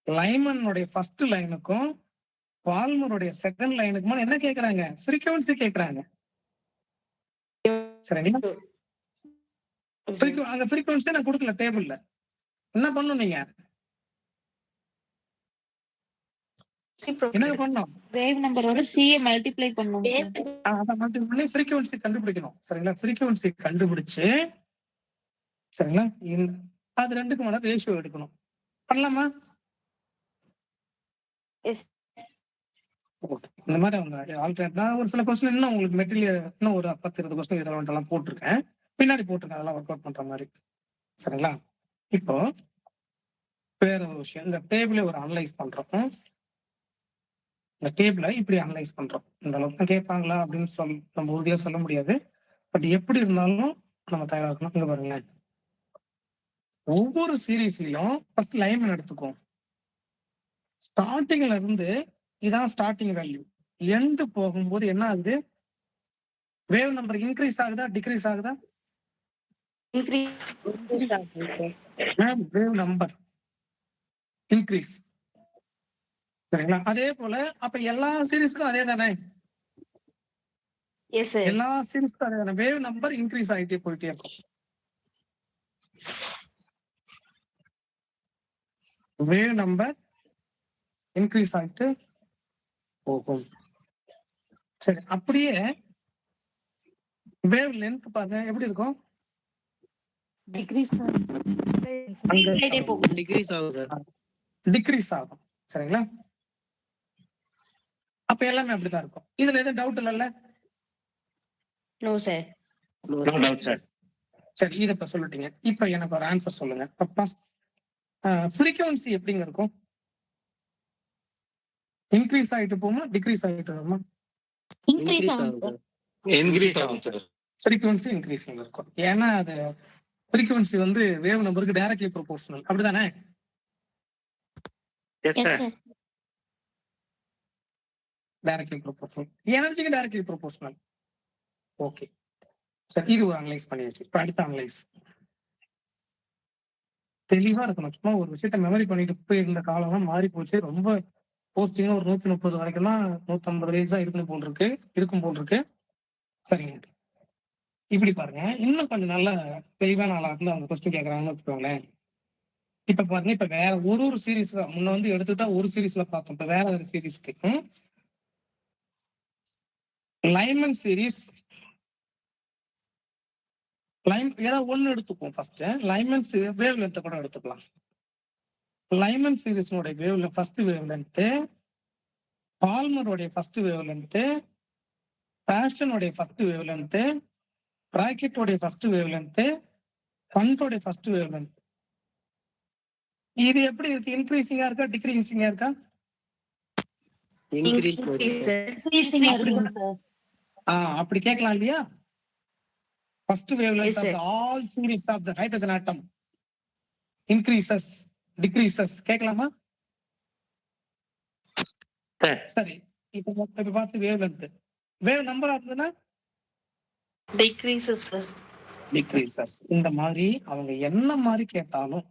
லைமன் உடைய ஃபர்ஸ்ட் லைனுக்கும் பால்மருடைய செகண்ட் லைனுக்குமா என்ன கேக்குறாங்க? ஃப்ரீக்வன்சி கேக்குறாங்க. சரிங்களா? அந்த ஃப்ரீக்வன்சி நான் கொடுக்கல டேபிள்ல. என்ன பண்ணணும் நீங்க? என்ன பண்ணணும்? வேவ் நம்பரோட சிஏ மல்டிப்ளை பண்ணுங்க சார். அத மல்டிப்ளை பண்ணி ஃப்ரீக்வன்சி கண்டுபிடிக்கணும். சரிங்களா? ஃப்ரீக்வன்சி கண்டுபிடிச்சு சரிங்களா? அது ரெண்டுக்கு மேல ரேஷியோ எடுக்கணும். பண்ணலாமா? எஸ். இந்த மாதிரி அவங்க ஆல்டர்னேட் நான் ஒரு சில கொஸ்டின் இன்னும் உங்களுக்கு மெட்டீரியல் இன்னும் ஒரு 10-20 கொஸ்டின் இதெல்லாம் போட்டிருக்கேன். பின்னாடி போட்டிருக்கேன் அதெல்லாம் ஒர்க் அவுட் பண்ற மாதிரி. சரிங்களா? இப்போ வேற ஒரு விஷயம், இந்த டேபிளை ஒரு அனலைஸ் பண்றோம். இந்த டேபிளை இப்படி அனலைஸ் பண்றோம். இந்த அளவுக்கு தான் கேட்பாங்களா அப்படின்னு நம்ம உறுதியா சொல்ல முடியாது. பட் எப்படி இருந்தாலும் நம்ம தயாரா இருக்கணும். இங்க பாருங்க, ஒவ்வொரு சீரீஸ்லயும் ஃபர்ஸ்ட் லைன் எடுத்துக்கும். ஸ்டார்டிங்ல இருந்து இதான் ஸ்டார்டிங் வேல்யூ. எண்ட் போகும்போது என்ன ஆகுது? வேவ் நம்பர் இன்க்ரீஸ் ஆகுதா டிக்ரீஸ் ஆகுதா? Wave number increase. சரிங்களா? அதே போல அப்ப எல்லா சீரீஸ்க்கும் அதே தானே? Yes sir. எல்லா சீரீஸ்க்கும் அதே தானே? வேவ் நம்பர் இன்க்ரீஸ் ஆகிட்டே போயிட்டே இருக்கும். வேவ் நம்பர் இன்க்ரீஸ் ஆகிட்டு போகும். சரி, அப்படியே வேவ் லென்த் பாருங்க எப்படி இருக்கும்? டிக்ரீஸ் டிகிரிஸ் ஆகும் சார். டிக்ரீஸ் ஆகும். சரிங்களா? அப்ப எல்லாமே அப்படிதான் இருக்கும். இதுல எதுவும் டவுட் இல்லைல்ல? No sir. No doubt sir. சரி, இத இப்ப சொல்லிட்டீங்க. இப்ப எனக்கு ஒரு ஆன்சர் சொல்லுங்க. ஃப்ரீக்வன்சி எப்படிங்க இருக்கும்? இன்க்ரீஸ் ஆயிட்டு போகுமா டிக்ரீஸ் ஆயிட்டு வருமா? இன்க்ரீஸ் ஆகும் சார். இன்க்ரீஸ் ஆகும் சார். ஃப்ரீக்வன்சி இன்க்ரீஸ் இருக்கும். ஏன்னா அது ஃப்ரீக்வன்சி வந்து வேவ் நம்பருக்கு டைரக்ட்லி ப்ரொபோர்ஷனல். அப்படிதானே? Yes sir. Directly proportional. எனர்ஜிக்கு டைரக்ட்லி ப்ரொபோர்ஷனல். ஓகே சார், இது ஒரு அனலைஸ் பண்ணியாச்சு. இப்போ அடுத்த அனலைஸ் தெளிவா இருக்கணும். சும்மா ஒரு விஷயத்த மெமரி பண்ணிட்டு போய் இந்த காலம்லாம் மாறி போச்சு. ரொம்ப போஸ்டிங் ஒரு 130 வரைக்கும்லாம் 150 ரேஞ்ச் தான் இருக்கும் போல் இருக்கு. சரிங்க, இப்படி பாருங்க. இன்னும் கொஞ்சம் நல்ல தெளிவான ஆளா இருந்து அவங்க கொஸ்டின் கேட்கறாங்கன்னு வச்சுக்கோங்களேன். இப்ப பாருங்க, இப்ப வேற ஒரு சீரீஸ் முன்ன வந்து எடுத்துட்டா ஒரு சீரீஸ்ல பார்த்தோம். இப்ப வேற ஒரு சீரீஸ்க்கு லைமன் சீரீஸ் ஏதாவது ஒண்ணு எடுத்துப்போம். ஃபர்ஸ்ட் லைமன் வேவ் லென்த் கூட எடுத்துக்கலாம். லைமன் சீரீஸ்னுடைய வேவ் ஃபர்ஸ்ட் வேவ் லென்த், பால்மருடைய ஃபர்ஸ்ட் வேவ் லென்த், பாஸ்டனுடைய ஃபர்ஸ்ட் வேவ் லென்த், ராக்கெட்டோடைய ஃபர்ஸ்ட் வேவ் லென்த், பண்டோடைய ஃபர்ஸ்ட் வேவ் லென்த். இது எப்படி இருக்கு? இன்க்ரீசிங்கா இருக்கா டிக்ரீசிங்கா இருக்கா? இன்க்ரீஸ் அப்படி கேட்கலாம் இல்லையா? First wavelength of all series of the hydrogen atom increases decreases கேட்கலாமா? சரி, இப்ப பார்த்து வேவ் லென்த் வேவ் நம்பர் ஆகுதுன்னா டிக்ரீசஸ் சார். டிக்ரீசஸ். இந்த மாதிரி அவங்க என்ன மாதிரி கேட்டாலும்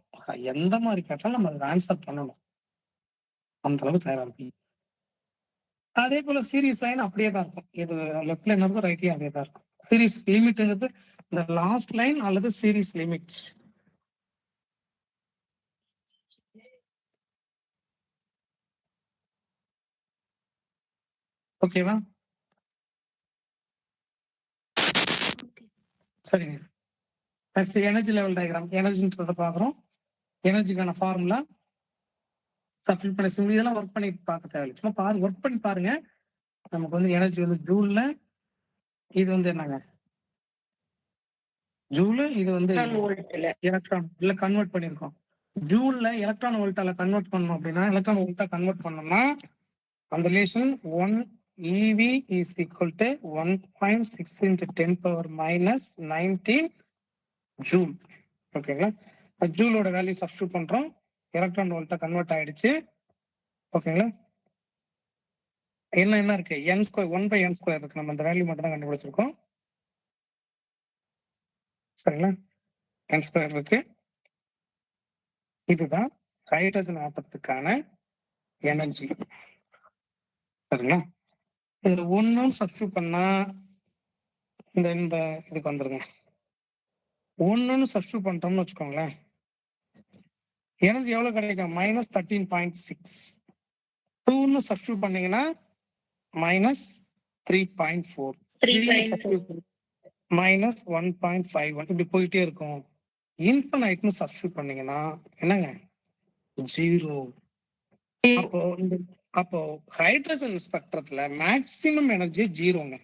எந்த மாதிரி கேட்டாலும் நம்ம அதை ஆன்சர் பண்ணணும். அந்த அளவுக்கு தயாரா இருக்கும். அதே போல சீரீஸ் லைன் அப்படியே தான் இருக்கும். இது லெஃப்ட் லைன் இருக்கும், ரைட் லைன் அதே தான் இருக்கும். சீரீஸ் லிமிட்ங்கிறது இந்த லாஸ்ட் லைன் அல்லது சீரீஸ் லிமிட். ஓகேவா? சரிங்க. Next energy level diagram. எனர்ஜின்றத பாக்குறோம். எனர்ஜிக்கான ஃபார்முலா சப்ஸ்டிட் பண்ணி இதெல்லாம் ஒர்க் பண்ணி பார்க்க தேவையில்லை. சும்மா ஒர்க் பண்ணி பாருங்க. நமக்கு வந்து எனர்ஜி வந்து ஜூல்ல, இது வந்து என்னங்க ஜூல், இது வந்து எலக்ட்ரான் இல்ல கன்வெர்ட் பண்ணிருக்கோம். ஜூல்ல எலக்ட்ரான் வோல்ட்டால கன்வெர்ட் பண்ணணும் அப்படின்னா, எலக்ட்ரான் வோல்ட்டா கன்வெர்ட் பண்ணோம்னா அந்த relation 1 EV is equal to 1.6 × 10⁻⁻19 joule. ஓகேங்களா? ஜூலோட வேல்யூ சப்ஸ்டியூட் பண்றோம், எலக்ட்ரான் வோல்ட்டா கன்வெர்ட் ஆயிடுச்சு. ஓகேங்களா? என்ன இருக்கு, n ஸ்கொயர் 1/n² இருக்கு. நம்ம அந்த வேல்யூ மட்டும் தான் கண்டுபிடிச்சிருக்கோம். சரிங்களா? n² இருக்கு. இதுதான் ஹைட்ரஜன் ஆட்டத்துக்கான எனர்ஜி. சரிங்களா? இதுல 1 சப்ஸ்டியூட் பண்ணா இந்த இந்த இதுக்கு வந்துருங்க. 1 சப்ஸ்டியூட் பண்றோம்னு வச்சுக்கோங்களேன், எனர்ஜி எவ்வளவு கிடைக்கும்? -13.6. 2 சப்ஸ்டியூட் பண்ணீங்கன்னா -3.4. -1.51. இப்படி போயிட்டே இருக்கும். இன்ஃபினைட்னு சப்ஸ்டியூட் பண்ணீங்கன்னா என்னங்க? 0. அப்போ ஹைட்ரஜன் ஸ்பெக்ட்ரத்துல மேக்ஸிமம் எனர்ஜி 0ங்க.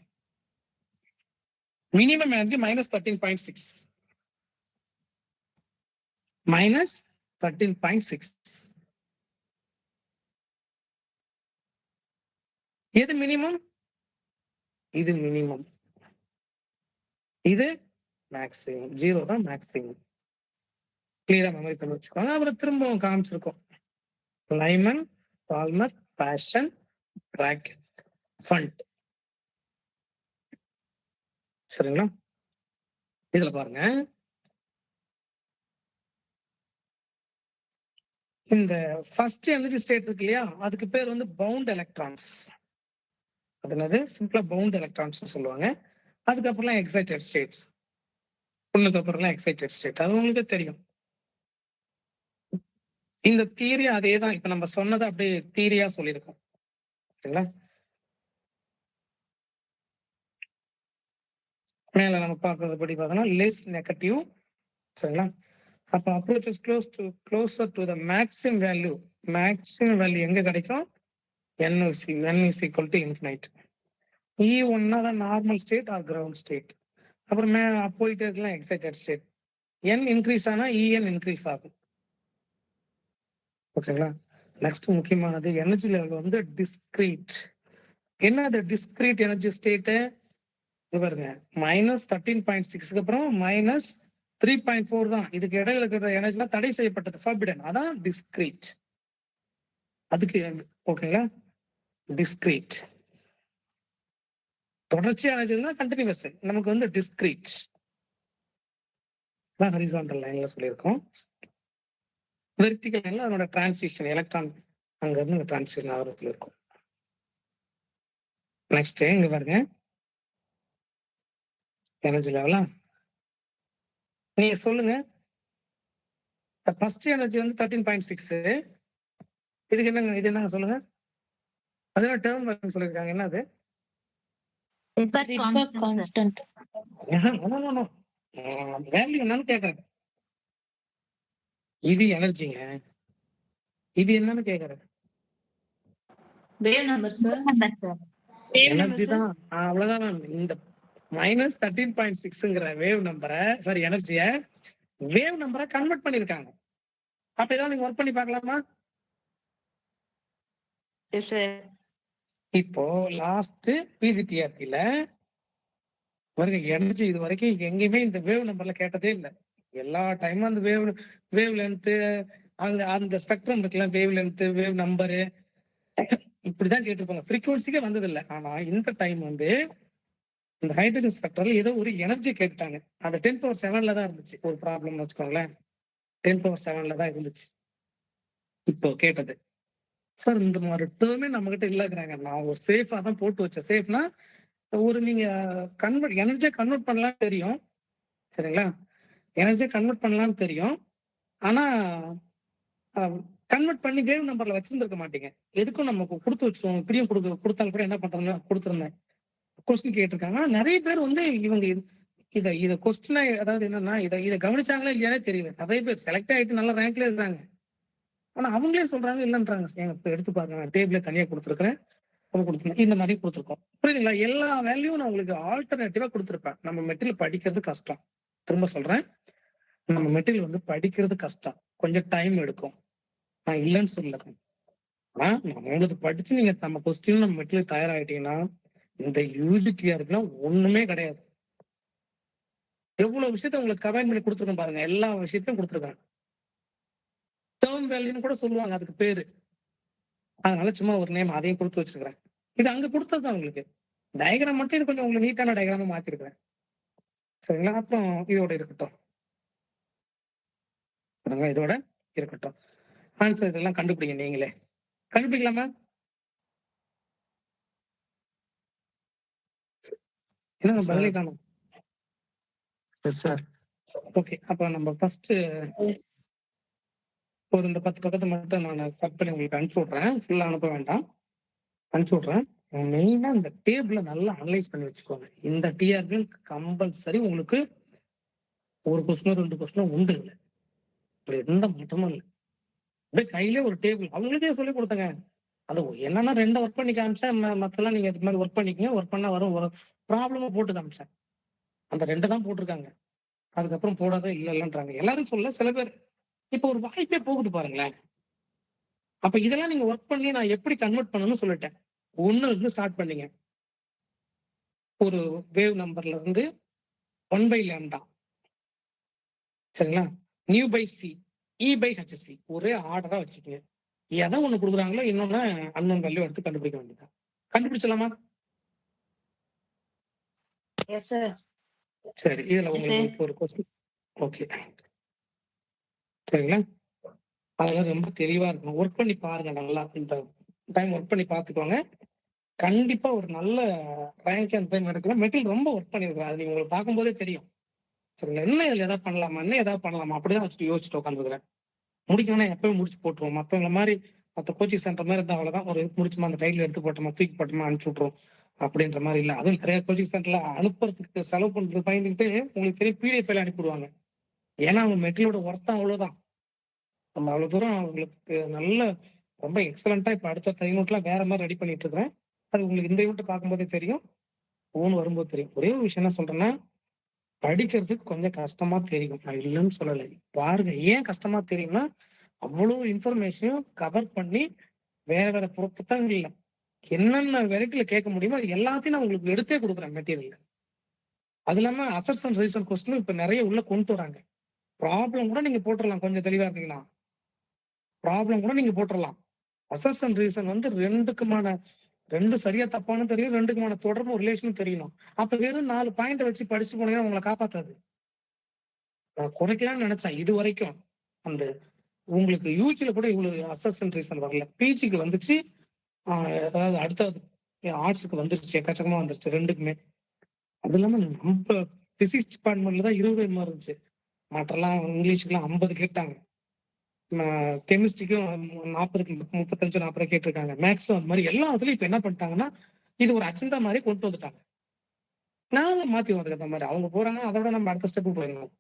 Minimum energy -13.6. -13.6. எது மினிமம்? இது மினிமம், இது மேக்ஸிமம். 0 தான் மேக்ஸிமம். கிளியரா மெமரி பண்ணி வச்சுக்கோங்க. அப்புறம் திரும்பவும் காமிச்சிருக்கோம். லைமன், பால்மர், பாஷன், ராக்கெட், ஃபண்ட். சரிங்களா? இதுல பாருங்க, இந்த ஃபர்ஸ்ட் எனர்ஜி ஸ்டேட் இருக்கு இல்லையா, அதுக்கு பேர் வந்து பவுண்ட் எலக்ட்ரான்ஸ். அது என்னது? சிம்பிளா பவுண்ட் எலக்ட்ரான்ஸ் சொல்லுவாங்க. அதுக்கப்புறம் எக்ஸைட்டட் ஸ்டேட்ஸ். ஒண்ணுக்கு அப்புறம் எக்ஸைட்டட் ஸ்டேட். அது உங்களுக்கு தெரியும். இந்த தியரி அதே தான். இப்ப நம்ம சொன்னதை அப்படியே தியரியா சொல்லியிருக்கோம். சரிங்களா? மேல நம்ம பார்க்கறது படி பார்த்தோம்னா லெஸ் நெகட்டிவ். சரிங்களா? அப்ப approach is closer to the maximum value. Maximum value எங்க கிடைக்கும்? n is equal to infinite. E1 தான் normal state or ground state. அப்புறம் போயிட்டே இருக்கலாம் எக்ஸைட்டட் ஸ்டேட். n இன்க்ரீஸ் ஆனா En இன்க்ரீஸ் ஆகும். ஓகேங்களா? நெக்ஸ்ட் முக்கியமானது எனர்ஜி லெவல் வந்து டிஸ்கிரீட். என்ன அது டிஸ்கிரீட் எனர்ஜி ஸ்டேட்? பாருங்க, -13.6க்கு அப்புறம் -3.4 தான். இதுக்கு இடையில இருக்கிற எனர்ஜி தடை செய்யப்பட்டது, ஃபர்பிடன். அதான் டிஸ்கிரீட். அதுக்கு ஓகேங்களா? டிஸ்கிரீட் தொடர்ச்சியான எனர்ஜி தான் கண்டினியூஸ். நமக்கு வந்து டிஸ்கிரீட் தான் ஹரிசாண்டல் லைன்ல சொல்லியிருக்கோம். வெர்டிகல் லைன்ல அதனோட டிரான்சிஷன், எலக்ட்ரான் அங்க இருந்து டிரான்சிஷன் ஆகிறதுல இருக்கும். நெக்ஸ்ட் இங்க பாருங்க, எனர்ஜி லெவலா நீங்க சொல்லுங்க. ஃபர்ஸ்ட் எனர்ஜி வந்து 13.6. இதுக்கு என்னங்க? இது என்னங்க சொல்லுங்க? அதனால டேர்ம் சொல்லியிருக்காங்க. என்ன அது? கான்ஸ்டன்ட். வேல்யூ என்னன்னு கேக்குறேன். இது எனர்ஜிங்க. இது என்னன்னு கேக்குறேன். Wave number sir. எனர்ஜி தான். அவ்வளவுதான் மேம். இந்த -13.6ங்கிற வேவ் நம்பரை, சாரி எனர்ஜிய வேவ் நம்பரை கன்வெர்ட் பண்ணிருக்காங்க. அப்ப ஏதாவது நீங்க ஒர்க் பண்ணி பார்க்கலாமா? இப்போ லாஸ்ட் பிஜிடிஆர்பில எனர்ஜி இது வரைக்கும் எங்கேயுமே இந்த வேவ் நம்பர்ல கேட்டதே இல்லை. எல்லா டைமும் அந்த வேவ் லென்த், அங்க அந்த ஸ்பெக்ட்ரம் இருக்குல்ல, வேவ் லென்த், வேவ் நம்பரு, இப்படிதான் கேட்டிருப்பாங்க. ஃப்ரீக்வன்சிக்கே வந்தது இல்லை. ஆனா இந்த டைம் வந்து இந்த ஹைட்ரஜன் ஸ்பெக்ட்ரல் ஏதோ ஒரு எனர்ஜி கேட்டாங்க. அது 10⁻⁷ தான் இருந்துச்சு. ஒரு ப்ராப்ளம்னு வச்சுக்கோங்களேன், 10⁻⁷ தான் இருந்துச்சு இப்போ கேட்டது. சார் இந்த மாதிரி டேர்மே நம்ம கிட்ட இல்லைங்கிறாங்க. நான் ஒரு சேஃபா தான் போட்டு வச்சேன். சேஃப்னா ஒரு நீங்க எனர்ஜியை கன்வெர்ட் பண்ணலாம்னு தெரியும். சரிங்களா? எனர்ஜியை கன்வெர்ட் பண்ணலாம்னு தெரியும். ஆனா கன்வெர்ட் பண்ணி வேவ் நம்பர்ல வச்சிருந்திருக்க மாட்டீங்க. எதுக்கும் நம்ம கொடுத்து வச்சோம். இப்படியும் கொடுத்தாலும் கூட என்ன பண்றாங்க, கொடுத்துருந்தேன். கொஸ்டின் கேட்டிருக்காங்க. நிறைய பேர் வந்து இவங்க இதை கொஸ்டினா, அதாவது என்னன்னா இதை கவனிச்சாங்களா இல்லையானே தெரியல. நிறைய பேர் செலக்ட் ஆயிட்டு நல்ல ரேங்க்ல இருக்காங்க. ஆனா அவங்களே சொல்றாங்க இல்லைன்றாங்க. இப்ப எடுத்து பாருங்க, நான் டேபிள தனியா கொடுத்துருக்கேன், இந்த மாதிரி கொடுத்துருக்கோம். புரியுதுங்களா? எல்லா வேல்யூவும் நான் உங்களுக்கு ஆல்டர்னேட்டிவா கொடுத்துருப்பேன். நம்ம மெட்டீரியல் படிக்கிறது கஷ்டம். திரும்ப சொல்றேன், நம்ம மெட்டீரியல் வந்து படிக்கிறது கஷ்டம், கொஞ்சம் டைம் எடுக்கும். நான் இல்லைன்னு சொல்லல. ஆனா நம்ம உங்களுக்கு படிச்சு நீங்க நம்ம கொஸ்டின் நம்ம மெட்டீரியல் தயாராகிட்டீங்கன்னா இந்த யூஜிடிஆருக்குலாம் ஒண்ணுமே கிடையாது. எவ்வளவு விஷயத்த உங்களுக்கு கமெண்ட் பண்ணி கொடுத்துருக்கேன் பாருங்க. எல்லா விஷயத்தையும் கொடுத்துருக்கேன். டேர்ம் வேல்யூன்னு கூட சொல்லுவாங்க அதுக்கு பேரு. அதனால சும்மா ஒரு நேம் அதையும் கொடுத்து வச்சிருக்கிறேன். இது அங்க கொடுத்ததுதான் உங்களுக்கு. டயக்ராம் மட்டும் இது கொஞ்சம் உங்களுக்கு நீட்டான டயக்ராமா மாத்திருக்கிறேன். சரிங்களா? அப்புறம் இதோட இருக்கட்டும். சரிங்களா? இதோட இருக்கட்டும். ஆன்சர் இதெல்லாம் கண்டுபிடிங்க நீங்களே. கண்டுபிடிக்கலாமா? என்ன பதிலே காணும்? Yes sir. ஓகே. அப்ப நம்ம ஃபர்ஸ்ட் ஒரு இந்த 10 பக்கத்தை மட்டும் நான் கட் பண்ணி உங்களுக்கு அனுப்பிச்சு விட்றேன். ஃபுல்லா அனுப்ப வேண்டாம். அனுப்பிச்சு விட்றேன். மெயினா இந்த டேபிள நல்லா அனலைஸ் பண்ணி வச்சுக்கோங்க. இந்த டிஆர்பி கம்பல்சரி உங்களுக்கு ஒரு கொஸ்டினோ 2 கொஸ்டினோ உண்டு. இல்ல எந்த மாற்றமும் இல்லை. அப்படியே கையிலே ஒரு டேபிள் அவங்களுக்கே சொல்லி கொடுத்தங்க. அது என்னன்னா 2 ஒர்க் பண்ணி காமிச்சேன். மத்தெல்லாம் நீங்க இது மாதிரி ஒர்க் பண்ணிக்கங்க. ஒர்க் பண்ணா வரும். ஒரு ப்ராப்ளமா போட்டு காமிச்சேன். அந்த 2 தான் போட்டிருக்காங்க. அதுக்கப்புறம் போடாத இல்லைன்றாங்க. எல்லாரும் சொல்ல சில பேர் இப்ப ஒரு வாய்ப்பே போகுது பாருங்களேன். அப்ப இதெல்லாம் நீங்க ஒர்க் பண்ணி நான் எப்படி கன்வெர்ட் பண்ணணும்னு சொல்லிட்டேன். 1 இருந்து ஸ்டார்ட் பண்ணீங்க. ஒரு வேவ் நம்பர்ல இருந்து 1/λ. சரிங்களா? Nu by C, E by HC ஒரே ஆர்டரா வச்சுக்கோங்க. எதை ஒண்ணு கொடுக்குறாங்களோ இன்னொன்னு அன்னோன் வேல்யூ எடுத்து கண்டுபிடிக்க வேண்டியதா. கண்டுபிடிச்சலாமா? Yes sir. சரி. இதுல உங்களுக்கு ஒரு கொஸ்டின். ஓகே. சரிங்களா? அதெல்லாம் ரொம்ப தெளிவா இருக்கணும். ஒர்க் பண்ணி பாருங்க நல்லா. இந்த டைம் ஒர்க் பண்ணி பார்த்துக்கோங்க. கண்டிப்பா ஒரு நல்ல ரேங்க் அந்த டைம் எடுக்கலாம். மெட்டீரியல் ரொம்ப ஒர்க் பண்ணிருக்கேன். அது நீங்க உங்களுக்கு பார்க்கும்போதே தெரியும். சரிங்களா? என்ன இதுல ஏதாவது பண்ணலாமா அப்படிதான் வச்சுட்டு யோசிச்சுட்டு உட்காந்துருக்கிறேன். முடிக்கணும்னா எப்பவும் முடிச்சு போட்டுருவோம். மத்தவங்க மாதிரி மத்த கோச்சிங் சென்டர் மாதிரி இருந்தா அவ்வளவுதான். ஒரு முடிச்சுமா அந்த டைட்டில் எடுத்து போட்டோமா தூக்கி போட்டோமா அனுப்பிச்சு விட்டுரும் அப்படின்ற மாதிரி இல்ல. அதுவும் நிறைய கோச்சிங் சென்டர்ல அனுப்புறதுக்கு செலவு பண்றது பயந்துட்டு உங்களுக்கு தெரியும் பிடிஎஃப் ஃபைல் அனுப்பிடுவாங்க. ஏன்னா அவங்க மெட்டீரியலோட ஒர்த்தம் அவ்வளவுதான். நம்ம அவ்வளவு தூரம் அவங்களுக்கு நல்ல ரொம்ப எக்ஸலண்டா இப்ப அடுத்த யூனிட்லாம் வேற மாதிரி ரெடி பண்ணிட்டு இருக்கிறேன். அது உங்களுக்கு இந்த யூனிட் பார்க்கும்போதே தெரியும். ஓன் வரும்போது தெரியும். ஒரே ஒரு விஷயம் என்ன சொல்றேன்னா, படிக்கிறதுக்கு கொஞ்சம் கஷ்டமா தெரியும். நான் இல்லைன்னு சொல்லலை. பாருங்க ஏன் கஷ்டமா தெரியும்னா, அவ்வளவு இன்ஃபர்மேஷனையும் கவர் பண்ணி வேற வேற புத்தகங்கள்ல என்னென்ன வெரைட்டில கேட்க முடியுமோ அது எல்லாத்தையும் நான் உங்களுக்கு எடுத்தே கொடுக்குறேன் மெட்டீரியல். அது இல்லாம அசர்ஷன் ரீசன் கொஸ்டின் இப்ப நிறைய உள்ள கொண்டு வராங்க. ப்ராப்ளம் கூட நீங்க போட்டுடலாம். கொஞ்சம் தெளிவா இருந்தீங்கன்னா ப்ராப்ளம் கூட நீங்க போட்டுடலாம். அசர்ஷன் ரீசன் வந்து 2 சரியா தப்பானு தெரியும். 2க்குமான தொடர்பு ரிலேஷனும் தெரியணும். அப்ப வெறும் 4 பாயிண்ட் வச்சு படிச்சு போனீங்கன்னா உங்களை காப்பாத்தாது. நான் குறைக்கலாம்னு நினைச்சேன் இது வரைக்கும். அந்த உங்களுக்கு யூஜில கூட இவ்வளவு அசர்ஷன் ரீசன் வரல. பிஜிக்கு வந்துச்சு. அதாவது அடுத்தது ஆர்ட்ஸுக்கு வந்துருச்சு. எக்கச்சக்கமா வந்துருச்சு 2க்குமே. அது இல்லாம நம்ம பிசிக்ஸ் டிபார்ட்மெண்ட்ல தான் 20 இருந்துச்சு. மற்றெல்லாம் இங்கிலீஷுக்குலாம் 50 கேட்டாங்க. கெமிஸ்ட்ரிக்கும் 40க்கு 35 40 கேட்டிருக்காங்க. மேக்ஸும் அது மாதிரி எல்லாத்துலயும் இப்ப என்ன பண்ணிட்டாங்கன்னா இது ஒரு அச்சந்தா மாதிரி கொண்டு வந்துட்டாங்க. நாங்க மாத்தி வந்ததுக்கு அந்த மாதிரி அவங்க போறாங்க. அதோட நம்ம அடுத்த ஸ்டெப்பு போயிருந்தோம்.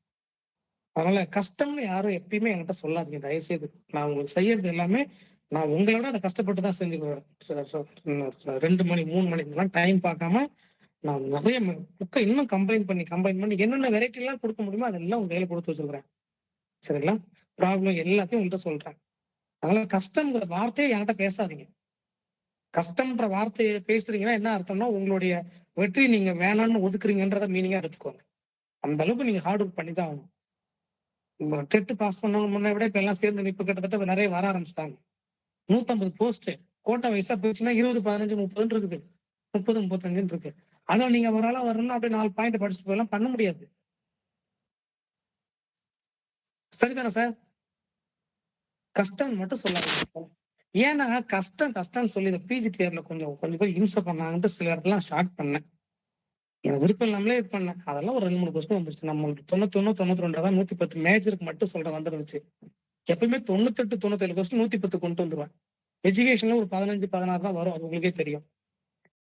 அதனால கஷ்டம்னு யாரும் எப்பயுமே என்கிட்ட சொல்லாதீங்க தயவு செய்து. நான் உங்களுக்கு செய்யறது எல்லாமே நான் உங்களோட அதை கஷ்டப்பட்டு தான் செஞ்சு 2 மணி 3 மணி இதெல்லாம் டைம் பார்க்காம நான் நிறைய புக்கை இன்னும் கம்பைன் பண்ணி என்னென்ன வெரைட்டி எல்லாம் கொடுக்க முடியுமோ அதெல்லாம் உங்க கையில கொடுத்து வச்சிருக்கிறேன். சரிங்களா? ப்ராப்ளம் எல்லாத்தையும் உங்கள்கிட்ட சொல்றேன். அதனால கஷ்டம்ங்கிற வார்த்தையை என்கிட்ட பேசாதீங்க. கஷ்டம்ன்ற வார்த்தையை பேசுறீங்கன்னா என்ன அர்த்தம்னா உங்களுடைய வெற்றி நீங்க வேணாம்னு ஒதுக்குறீங்கன்றத மீனிங்கா எடுத்துக்கோங்க. அந்த அளவுக்கு நீங்க ஹார்ட் ஒர்க் பண்ணி தான் ஆகணும். டெட் பாஸ் பண்ணணும் முன்ன விட இப்ப எல்லாம் சேர்ந்து இப்ப கிட்டத்தட்ட நிறைய வர ஆரம்பிச்சிட்டாங்க. 150 போஸ்ட் கோட்டா வயசா போச்சுன்னா 20 15 30 இருக்குது. 30 35 இருக்கு. ஆனா நீங்க ஒரு ஆளா வரணும்னா அப்படியே 4 பாயிண்ட் படிச்சுட்டு போயெல்லாம் பண்ண முடியாது. சரிதானே சார்? கஷ்டம் மட்டும் சொல்லாதீங்க. ஏன்னா கஷ்டம்னு சொல்லி இந்த பிஜிடிஆர்ல கொஞ்சம் பேர் இம்சை பண்ணாங்கன்ட்டு சில இடத்துல ஸ்டார்ட் பண்ணேன். எனக்கு விருப்பம் இல்லாமலே இது பண்ணேன். அதெல்லாம் ஒரு 2 3 கொஸ்டின் வந்துருச்சு. நம்மளுக்கு 91 92 தான் 110 மேஜருக்கு மட்டும் சொல்ற வந்துருந்துச்சு. எப்பவுமே 98 97 கொஸ்டின் 110 கொண்டு வந்துருவேன். எஜுகேஷன்ல ஒரு 15 16 தான் வரும். அது உங்களுக்கே தெரியும்.